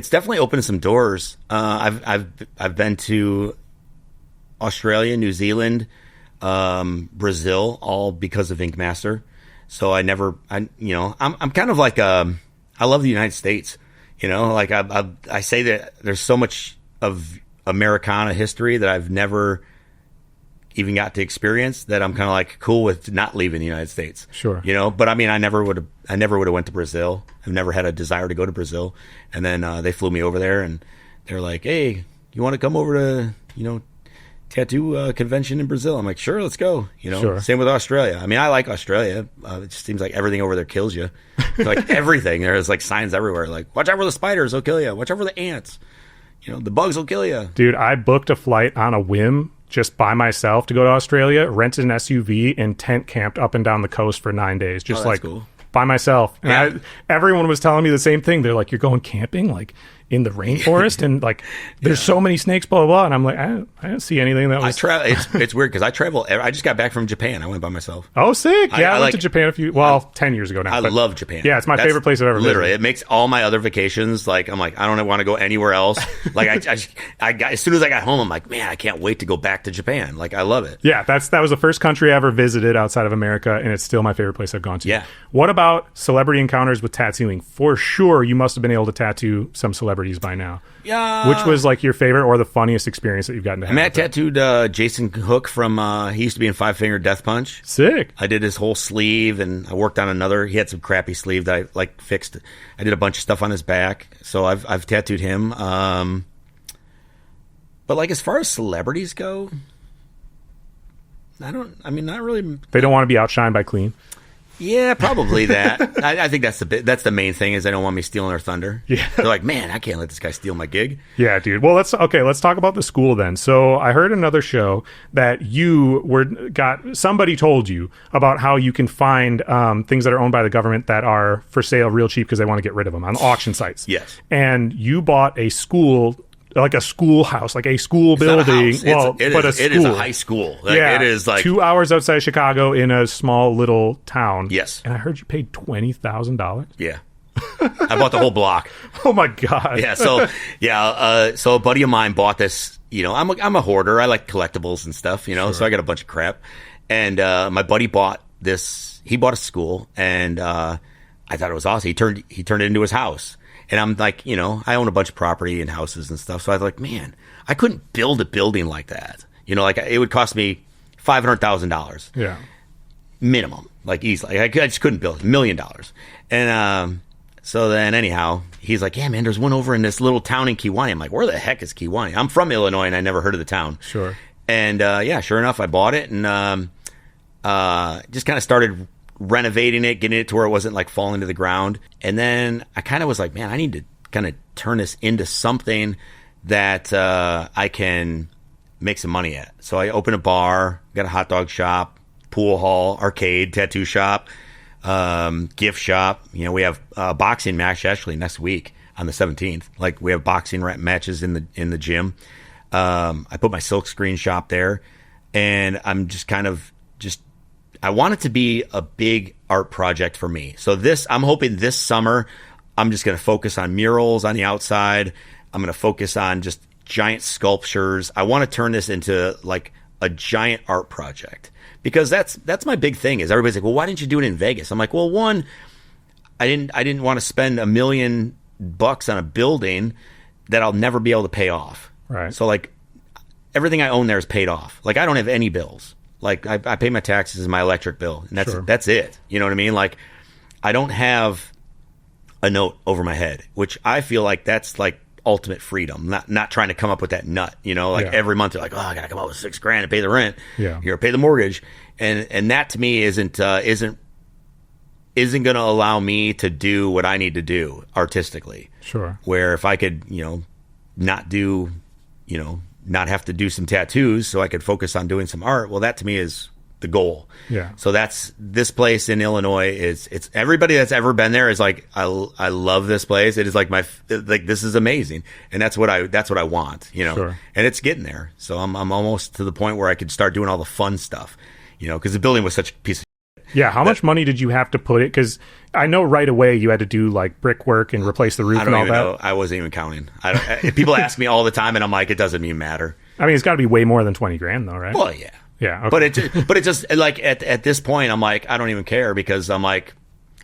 definitely opened some doors. I've been to Australia, New Zealand, Brazil, all because of Ink Master. So I'm kind of like, I love the United States. I say that there's so much of Americana history that I've never even got to experience that I'm kind of like cool with not leaving the United States.
Sure.
But I mean, I never would have went to Brazil. I've never had a desire to go to Brazil. And then they flew me over there, and they're like, hey, you want to come over to, tattoo convention in Brazil? I'm like, sure, let's go.
Sure.
Same with Australia. I mean, I like Australia. It just seems like everything over there kills you. Like everything. There's like signs everywhere. Like, watch out for the spiders, they'll kill you. Watch out for the ants. The bugs will kill you.
Dude, I booked a flight on a whim just by myself to go to Australia, rented an SUV, and tent camped up and down the coast for 9 days. Just cool. By myself. And everyone was telling me the same thing. They're like, you're going camping? Like, in the rainforest, and like there's so many snakes, blah blah blah. And I'm like, I didn't see anything that was.
It's weird because I travel. I just got back from Japan. I went by myself.
Oh, sick! Yeah, I went to Japan 10 years ago now.
I love Japan.
Yeah, it's my favorite place I've ever
literally
visited.
It makes all my other vacations like I'm like I don't want to go anywhere else. Like I got, as soon as I got home, I'm like, man, I can't wait to go back to Japan. Like I love it.
Yeah, that was the first country I ever visited outside of America, and it's still my favorite place I've gone to.
Yeah.
What about celebrity encounters with tattooing? For sure, you must have been able to tattoo some celebrities by now.
Yeah.
Which was like your favorite or the funniest experience that you've gotten to have?
I tattooed Jason Hook from, he used to be in Five Finger Death Punch.
Sick.
I did his whole sleeve, and I worked on another. He had some crappy sleeve that I fixed. I did a bunch of stuff on his back. So I've tattooed him. But like as far as celebrities go, not really.
They don't want to be outshined by Cleen.
Yeah, probably that. I think that's the main thing is they don't want me stealing their thunder.
Yeah.
They're like, man, I can't let this guy steal my gig.
Yeah, dude. Well, let's talk about the school then. So I heard another show that somebody told you about how you can find things that are owned by the government that are for sale real cheap because they want to get rid of them on auction sites.
Yes.
And you bought a school, like a schoolhouse, like a school building.
It is a high school. Like,
yeah,
it is like
2 hours outside of Chicago in a small little town.
Yes.
And I heard you paid $20,000.
Yeah. I bought the whole block.
Oh my God.
Yeah. So so a buddy of mine bought this. You know, I'm a hoarder. I like collectibles and stuff. You know,
Sure.
So I got a bunch of crap. And my buddy bought this. He bought a school, and I thought it was awesome. He turned it into his house. And I'm like, you know, I own a bunch of property and houses and stuff. So I was like, man, I couldn't build a building like that. You know, like it would cost me $500,000.
Yeah.
Minimum, like easily. I just couldn't build $1 million. And so then anyhow, he's like, yeah, man, there's one over in this little town in Kewanee. I'm like, where the heck is Kewanee? I'm from Illinois and I never heard of the town.
Sure.
And sure enough, I bought it and just kind of started renovating it, getting it to where it wasn't like falling to the ground. And then I kind of was like, man, I need to kind of turn this into something that I can make some money at. So I opened a bar, got a hot dog shop, pool hall, arcade, tattoo shop, gift shop. You know, we have a boxing match actually next week on the 17th. Like we have boxing matches in the gym. I put my silk screen shop there, and I'm just kind of I want it to be a big art project for me. So I'm hoping this summer, I'm just going to focus on murals on the outside. I'm going to focus on just giant sculptures. I want to turn this into like a giant art project because that's my big thing is everybody's like, well, why didn't you do it in Vegas? I'm like, well, one, I didn't want to spend $1 million on a building that I'll never be able to pay off.
Right.
So like everything I own there is paid off. Like I don't have any bills. Like I pay my taxes and my electric bill, and that's it. You know what I mean? Like I don't have a note over my head, which I feel like that's like ultimate freedom. Not trying to come up with that nut. You know, like every month you're like, oh, I gotta come up with $6,000 to pay the rent.
Yeah,
you gotta pay the mortgage, and that to me isn't going to allow me to do what I need to do artistically.
Sure.
Where if I could, you know, not have to do some tattoos so I could focus on doing some art. Well, that to me is the goal.
Yeah.
So that's this place in Illinois it's everybody that's ever been there is like, I love this place. It is like this is amazing. And that's what I want, you know,
Sure.
And it's getting there. So I'm almost to the point where I could start doing all the fun stuff, you know, cause the building was such a piece of
Yeah, how much money did you have to put it? Because I know right away you had to do like brickwork and replace the roof and all that.
Know. I wasn't even counting. People ask me all the time, and I'm like, it doesn't even matter.
I mean, it's got to be way more than $20,000, though, right?
Well, yeah,
yeah. Okay.
But it just like at this point, I'm like, I don't even care because I'm like,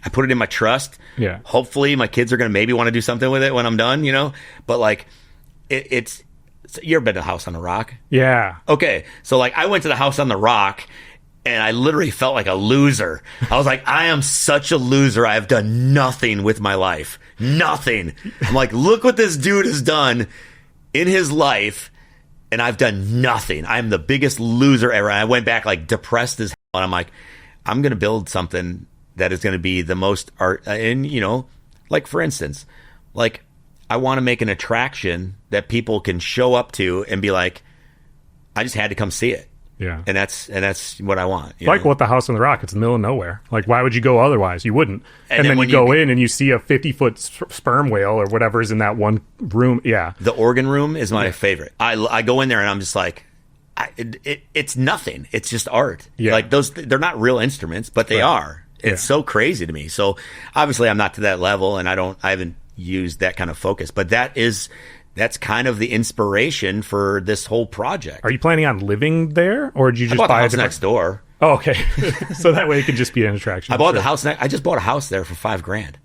I put it in my trust.
Yeah.
Hopefully, my kids are gonna maybe want to do something with it when I'm done, you know. But like, it's you ever been to the House on the Rock?
Yeah.
Okay, so like I went to the House on the Rock. And I literally felt like a loser. I was like, I am such a loser. I have done nothing with my life. Nothing. I'm like, look what this dude has done in his life. And I've done nothing. I'm the biggest loser ever. And I went back like depressed as hell. And I'm like, I'm going to build something that is going to be the most art. And, you know, like for instance, like I want to make an attraction that people can show up to and be like, I just had to come see it.
Yeah.
And that's what I want.
Like what the House on the Rock, it's in the middle of nowhere. Like, why would you go otherwise? You wouldn't. And then you go in and you see a 50-foot sperm whale or whatever is in that one room. Yeah.
The organ room is my favorite. I go in there and I'm just like, it's nothing. It's just art.
Yeah.
Like they're not real instruments, but they are. It's so crazy to me. So obviously I'm not to that level and I haven't used that kind of focus, but that's kind of the inspiration for this whole project.
Are you planning on living there, or did you just buy
a house next door?
Oh, okay. So that way it could just be an attraction.
I bought the house. I just bought a house there for $5,000.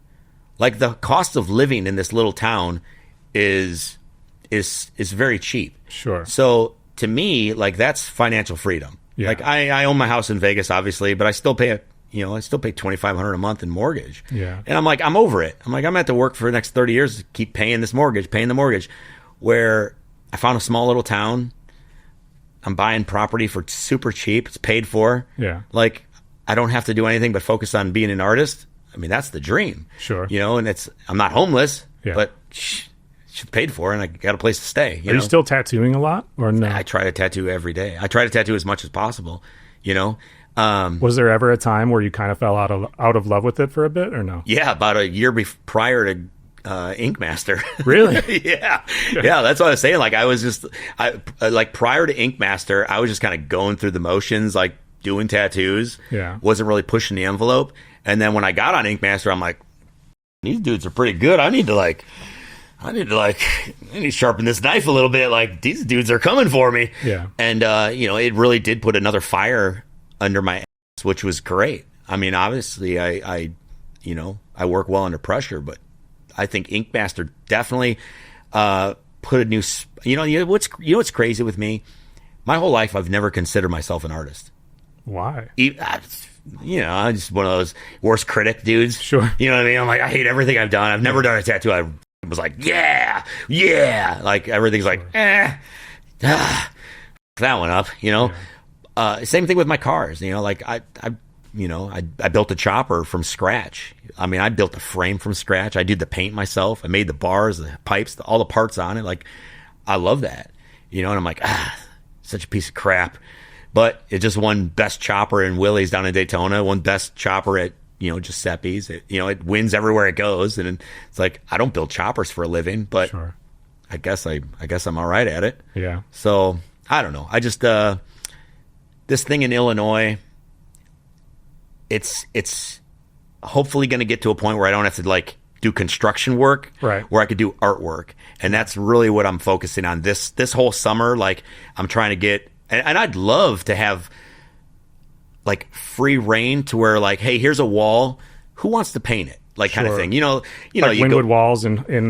Like the cost of living in this little town is very cheap.
Sure.
So to me, like that's financial freedom.
Yeah.
Like I own my house in Vegas, obviously, but I still pay $2,500 a month in mortgage.
Yeah.
And I'm like, I'm over it. I'm like, I'm going to have to work for the next 30 years to keep paying the mortgage. Where I found a small little town. I'm buying property for super cheap. It's paid for.
Yeah.
Like, I don't have to do anything but focus on being an artist, I mean, that's the dream.
Sure.
You know, and I'm not homeless,
Yeah.
but she's paid for, and I got a place to stay.
Are you still tattooing a lot, or no?
I try to tattoo every day. I try to tattoo as much as possible, you know.
Was there ever a time where you kind of fell out of love with it for a bit, or no?
Yeah, about a year prior to Ink Master.
Really?
Yeah. That's what I was saying. Like, I was just, like, prior to Ink Master, I was just kind of going through the motions, like doing tattoos.
Yeah.
Wasn't really pushing the envelope. And then when I got on Ink Master, I'm like, these dudes are pretty good. I need to sharpen this knife a little bit. Like, these dudes are coming for me.
Yeah.
And, you know, it really did put another fire under my ass, which was great. I mean, obviously, I work well under pressure, but I think Ink Master definitely put a new. You know what's crazy with me? My whole life, I've never considered myself an artist.
Why?
You know, I'm just one of those worst critic dudes.
Sure.
You know what I mean? I'm like, I hate everything I've done. I've never done a tattoo. I was like, yeah. Like, everything's like, that one up. You know. Yeah. Same thing with my cars. You know, like I built a chopper from scratch. I mean, I built the frame from scratch. I did the paint myself. I made the bars, the pipes, all the parts on it. Like, I love that. You know, and I'm like, such a piece of crap. But it just won best chopper in Willie's down in Daytona, won best chopper at, you know, Giuseppe's. It wins everywhere it goes. And it's like, I don't build choppers for a living, but
sure.
I guess I'm all right at it.
Yeah.
So I don't know. I just, this thing in Illinois, it's hopefully going to get to a point where I don't have to like do construction work,
right?
Where I could do artwork, and that's really what I'm focusing on this whole summer. Like, I'm trying to get, and I'd love to have like free reign to where, like, hey, here's a wall, who wants to paint it? Like, kind of thing, you know,
like Wynwood Walls in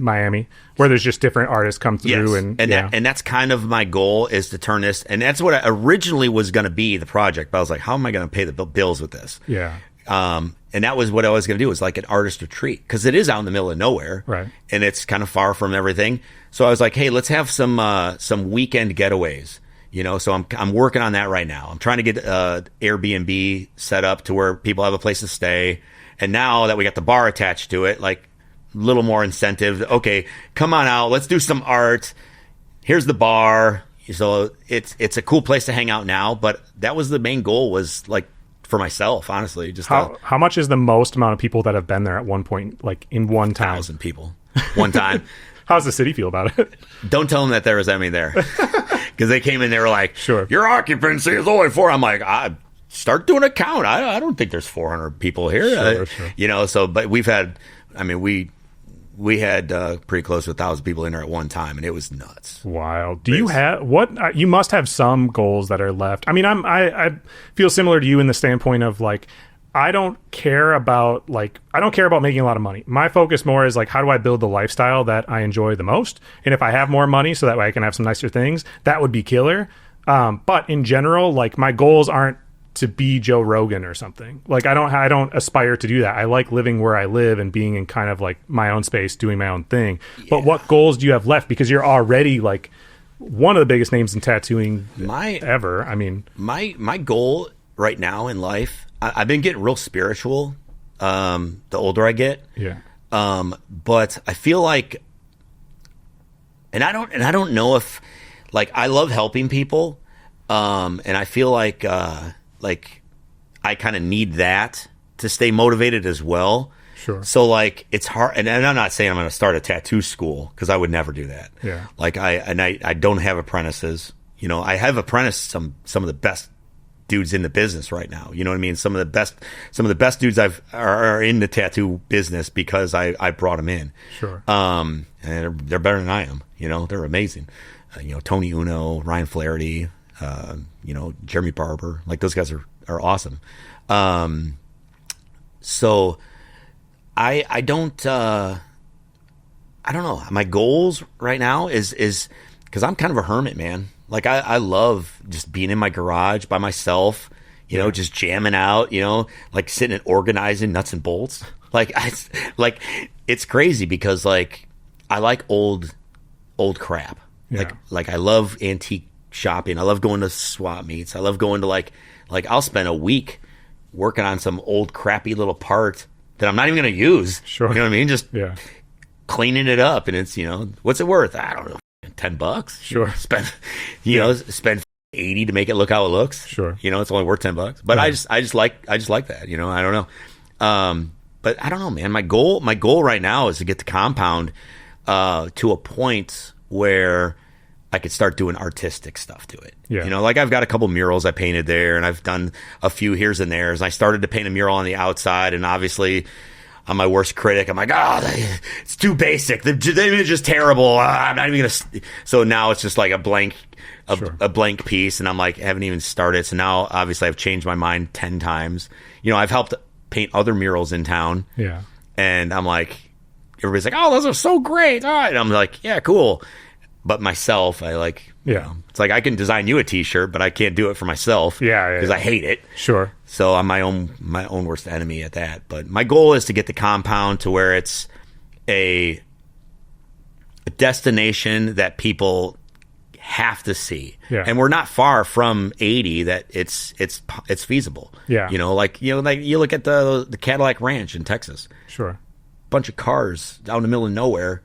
Miami, where there's just different artists come through,
yes. and that's kind of my goal, is to turn this, and that's what I originally was going to be, the project. But I was like, how am I going to pay the bills with this?
Yeah.
And that was what I was going to do, was like an artist retreat, because it is out in the middle of nowhere,
right? And
it's kind of far from everything. So I was like, hey, let's have some weekend getaways. You know, so I'm working on that right now. I'm trying to get Airbnb set up to where people have a place to stay. And now that we got the bar attached to it, like, a little more incentive. Okay, come on out. Let's do some art. Here's the bar. So it's a cool place to hang out now. But that was the main goal, was like, for myself, honestly. Just
how much is the most amount of people that have been there at one point, like in one time?
1,000 people, one time.
How's the city feel about it?
Don't tell them that there was any there, because they came in. They were like,
"Sure,
your occupancy is only 4." I'm like, start doing a count. I don't think there's 400 people here.
Sure.
You know, so, but we've had, I mean, we had pretty close to 1,000 people in there at one time, and it was nuts.
Wild. Do you have you must have some goals that are left. I mean, I feel similar to you in the standpoint of, like, I don't care about making a lot of money. My focus more is, like, how do I build the lifestyle that I enjoy the most? And if I have more money so that way I can have some nicer things, that would be killer. But in general, like, my goals aren't to be Joe Rogan or something. Like, I don't aspire to do that. I like living where I live and being in kind of like my own space, doing my own thing. Yeah. But what goals do you have left? Because you're already like one of the biggest names in tattooing ever. I mean,
my goal right now in life, I've been getting real spiritual the older I get.
Yeah.
But I feel like, and I don't know if, like, I love helping people. And I feel like I kind of need that to stay motivated as well.
Sure.
So, like, it's hard, and I'm not saying I'm going to start a tattoo school, because I would never do that.
Yeah.
Like, I don't have apprentices. You know, I have apprenticed some of the best dudes in the business right now. You know what I mean? Some of the best dudes are in the tattoo business because I brought them in.
Sure.
And they're better than I am. You know, they're amazing. You know, Tony Uno, Ryan Flaherty, you know, Jeremy Barber, like, those guys are awesome. So I don't know. My goals right now is because I'm kind of a hermit, man. Like, I love just being in my garage by myself, you know, just jamming out, you know, like sitting and organizing nuts and bolts. Like, it's crazy because, like, I like old crap.
Yeah.
Like I love antique shopping. I love going to swap meets. I love going to like I'll spend a week working on some old crappy little part that I'm not even going to use.
Sure.
You know what I mean? Just
Yeah.
cleaning it up, and it's, what's it worth? I don't know, $10.
Sure.
Spend 80 to make it look how it looks.
Sure.
It's only worth $10. But I just like that. I don't know. But I don't know, man. My goal right now is to get the compound to a point where I could start doing artistic stuff to it.
Yeah.
Like I've got a couple murals I painted there, and I've done a few here's and there's. And I started to paint a mural on the outside, and obviously I'm my worst critic. I'm like, it's too basic. The image is terrible. I'm not even going to. So now it's just like a blank piece, and I'm like, I haven't even started. So now obviously I've changed my mind 10 times. I've helped paint other murals in town.
Yeah.
And I'm like, everybody's like, oh, those are so great. All right. And I'm like, yeah, cool. But myself, I like, it's like I can design you a T-shirt, but I can't do it for myself.
Yeah.
Because I hate it.
Sure.
So I'm my own worst enemy at that. But my goal is to get the compound to where it's a destination that people have to see.
Yeah.
And we're not far from 80 that it's feasible.
Yeah.
Like you look at the Cadillac Ranch in Texas.
Sure.
Bunch of cars out in the middle of nowhere,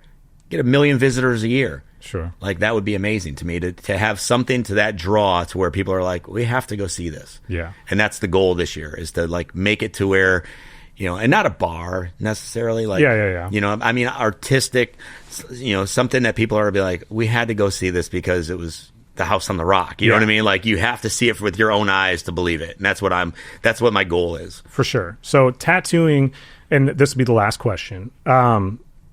get 1 million visitors a year.
Sure.
Like that would be amazing to me to have something to that draw to where people are like, we have to go see this.
Yeah.
And that's the goal this year, is to like make it to where, and not a bar necessarily. Like,
yeah.
I mean, artistic, something that people are be like, we had to go see this because it was the house on the rock. You know what I mean? Like you have to see it with your own eyes to believe it. And that's what my goal is.
For sure. So tattooing, and this will be the last question.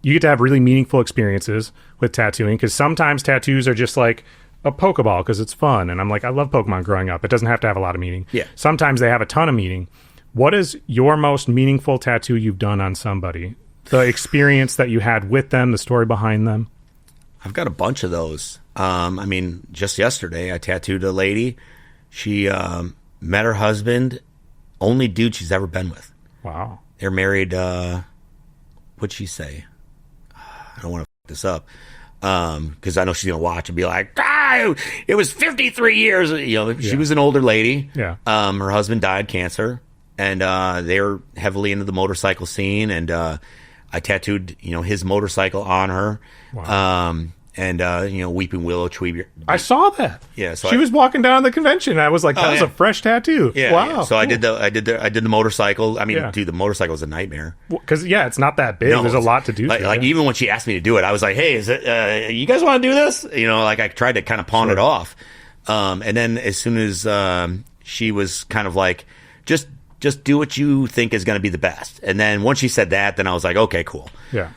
You get to have really meaningful experiences with tattooing, because sometimes tattoos are just like a Pokeball because it's fun. And I'm like, I love Pokemon growing up. It doesn't have to have a lot of meaning.
Yeah.
Sometimes they have a ton of meaning. What is your most meaningful tattoo you've done on somebody? The experience that you had with them, the story behind them?
I've got a bunch of those. I mean, just yesterday I tattooed a lady. She met her husband, only dude she's ever been with.
Wow.
They're married, what'd she say? I don't want to f this up, because I know she's going to watch and be like, it was 53 years. She was an older lady.
Yeah.
Her husband died cancer, and they were heavily into the motorcycle scene, and I tattooed, his motorcycle on her.
Wow.
And Weeping Willow Tree.
I saw that.
Yeah, so
she was walking down the convention. I was like, that was a fresh tattoo.
Yeah.
Wow.
Yeah. So I did the motorcycle. I mean,
Yeah.
dude, the motorcycle is a nightmare.
Because it's not that big.
No,
There's a lot to do.
Like even when she asked me to do it, I was like, hey, is it? You guys want to do this? Like I tried to kind of pawn it off. And then as soon as she was kind of like, just do what you think is going to be the best. And then once she said that, then I was like, okay, cool.
Yeah.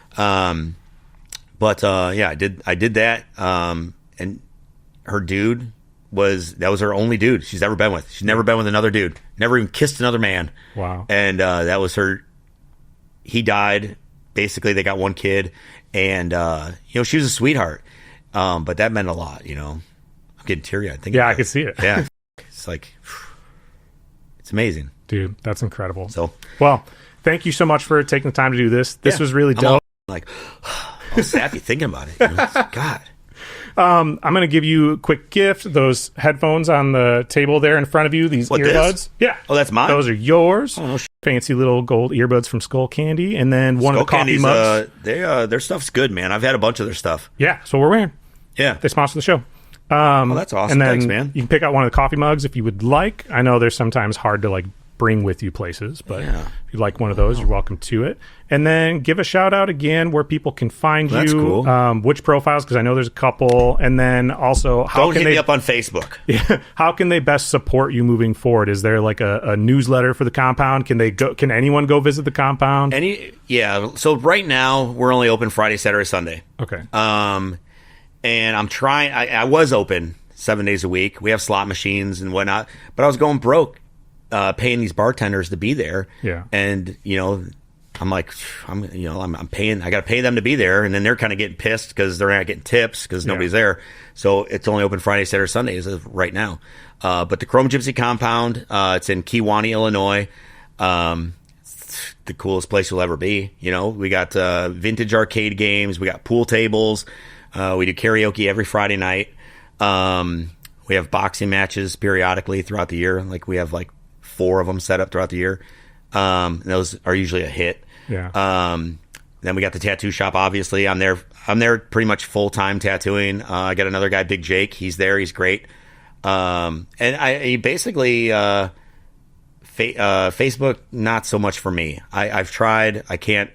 But I did that. And her dude was her only dude she's ever been with. She's never been with another dude. Never even kissed another man.
Wow.
And that was her. He died. Basically, they got one kid, and she was a sweetheart. But that meant a lot. I'm getting teary-eyed thinking.
Yeah, I could see it.
Yeah, it's like it's amazing,
dude. That's incredible.
So,
well, thank you so much for taking the time to do this. This was really dope.
Like, I was happy thinking about it. God.
I'm going to give you a quick gift. Those headphones on the table there in front of you, these earbuds.
This?
Yeah.
Oh, that's mine?
Those are yours.
Oh, no
fancy little gold earbuds from Skull Candy. And then one of the coffee mugs.
Their stuff's good, man. I've had a bunch of their stuff.
Yeah. So we're wearing.
Yeah.
They sponsor the show.
That's awesome.
And then
thanks, man.
You can pick out one of the coffee mugs if you would like. I know there's sometimes hard to bring with you places, but if you'd like one of those, you're welcome to it. And then give a shout out again where people can find you.
That's cool.
Which profiles, because I know there's a couple. And then also,
how can they hit me up on Facebook?
Yeah, how can they best support you moving forward? Is there a newsletter for the compound? Can anyone go visit the compound?
So right now we're only open Friday, Saturday, Sunday.
Okay.
And I'm trying. I was open 7 days a week. We have slot machines and whatnot, but I was going broke. Paying these bartenders to be there, and I'm like, I'm paying. I got to pay them to be there, and then they're kind of getting pissed because they're not getting tips because nobody's there. So it's only open Friday, Saturday, Sunday as of right now. But the Chrome Gypsy Compound, it's in Kewanee, Illinois. The coolest place you'll ever be. We got vintage arcade games. We got pool tables. We do karaoke every Friday night. We have boxing matches periodically throughout the year. Like we have like 4 of them set up throughout the year. Those are usually a hit.
Yeah.
Then we got the tattoo shop. Obviously, I'm there pretty much full time tattooing. I got another guy, Big Jake. He's there. He's great. And I basically Facebook, not so much for me. I've tried. I can't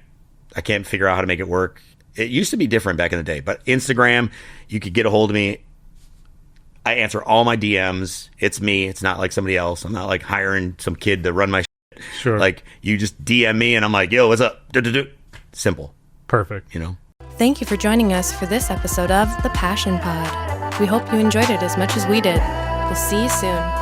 figure out how to make it work. It used to be different back in the day, but Instagram, you could get a hold of me. I answer all my DMs. It's me. It's not like somebody else. I'm not like hiring some kid to run my shit.
Sure.
Like you just DM me and I'm like, yo, what's up? Simple.
Perfect.
Thank you for joining us for this episode of The Passion Pod. We hope you enjoyed it as much as we did. We'll see you soon.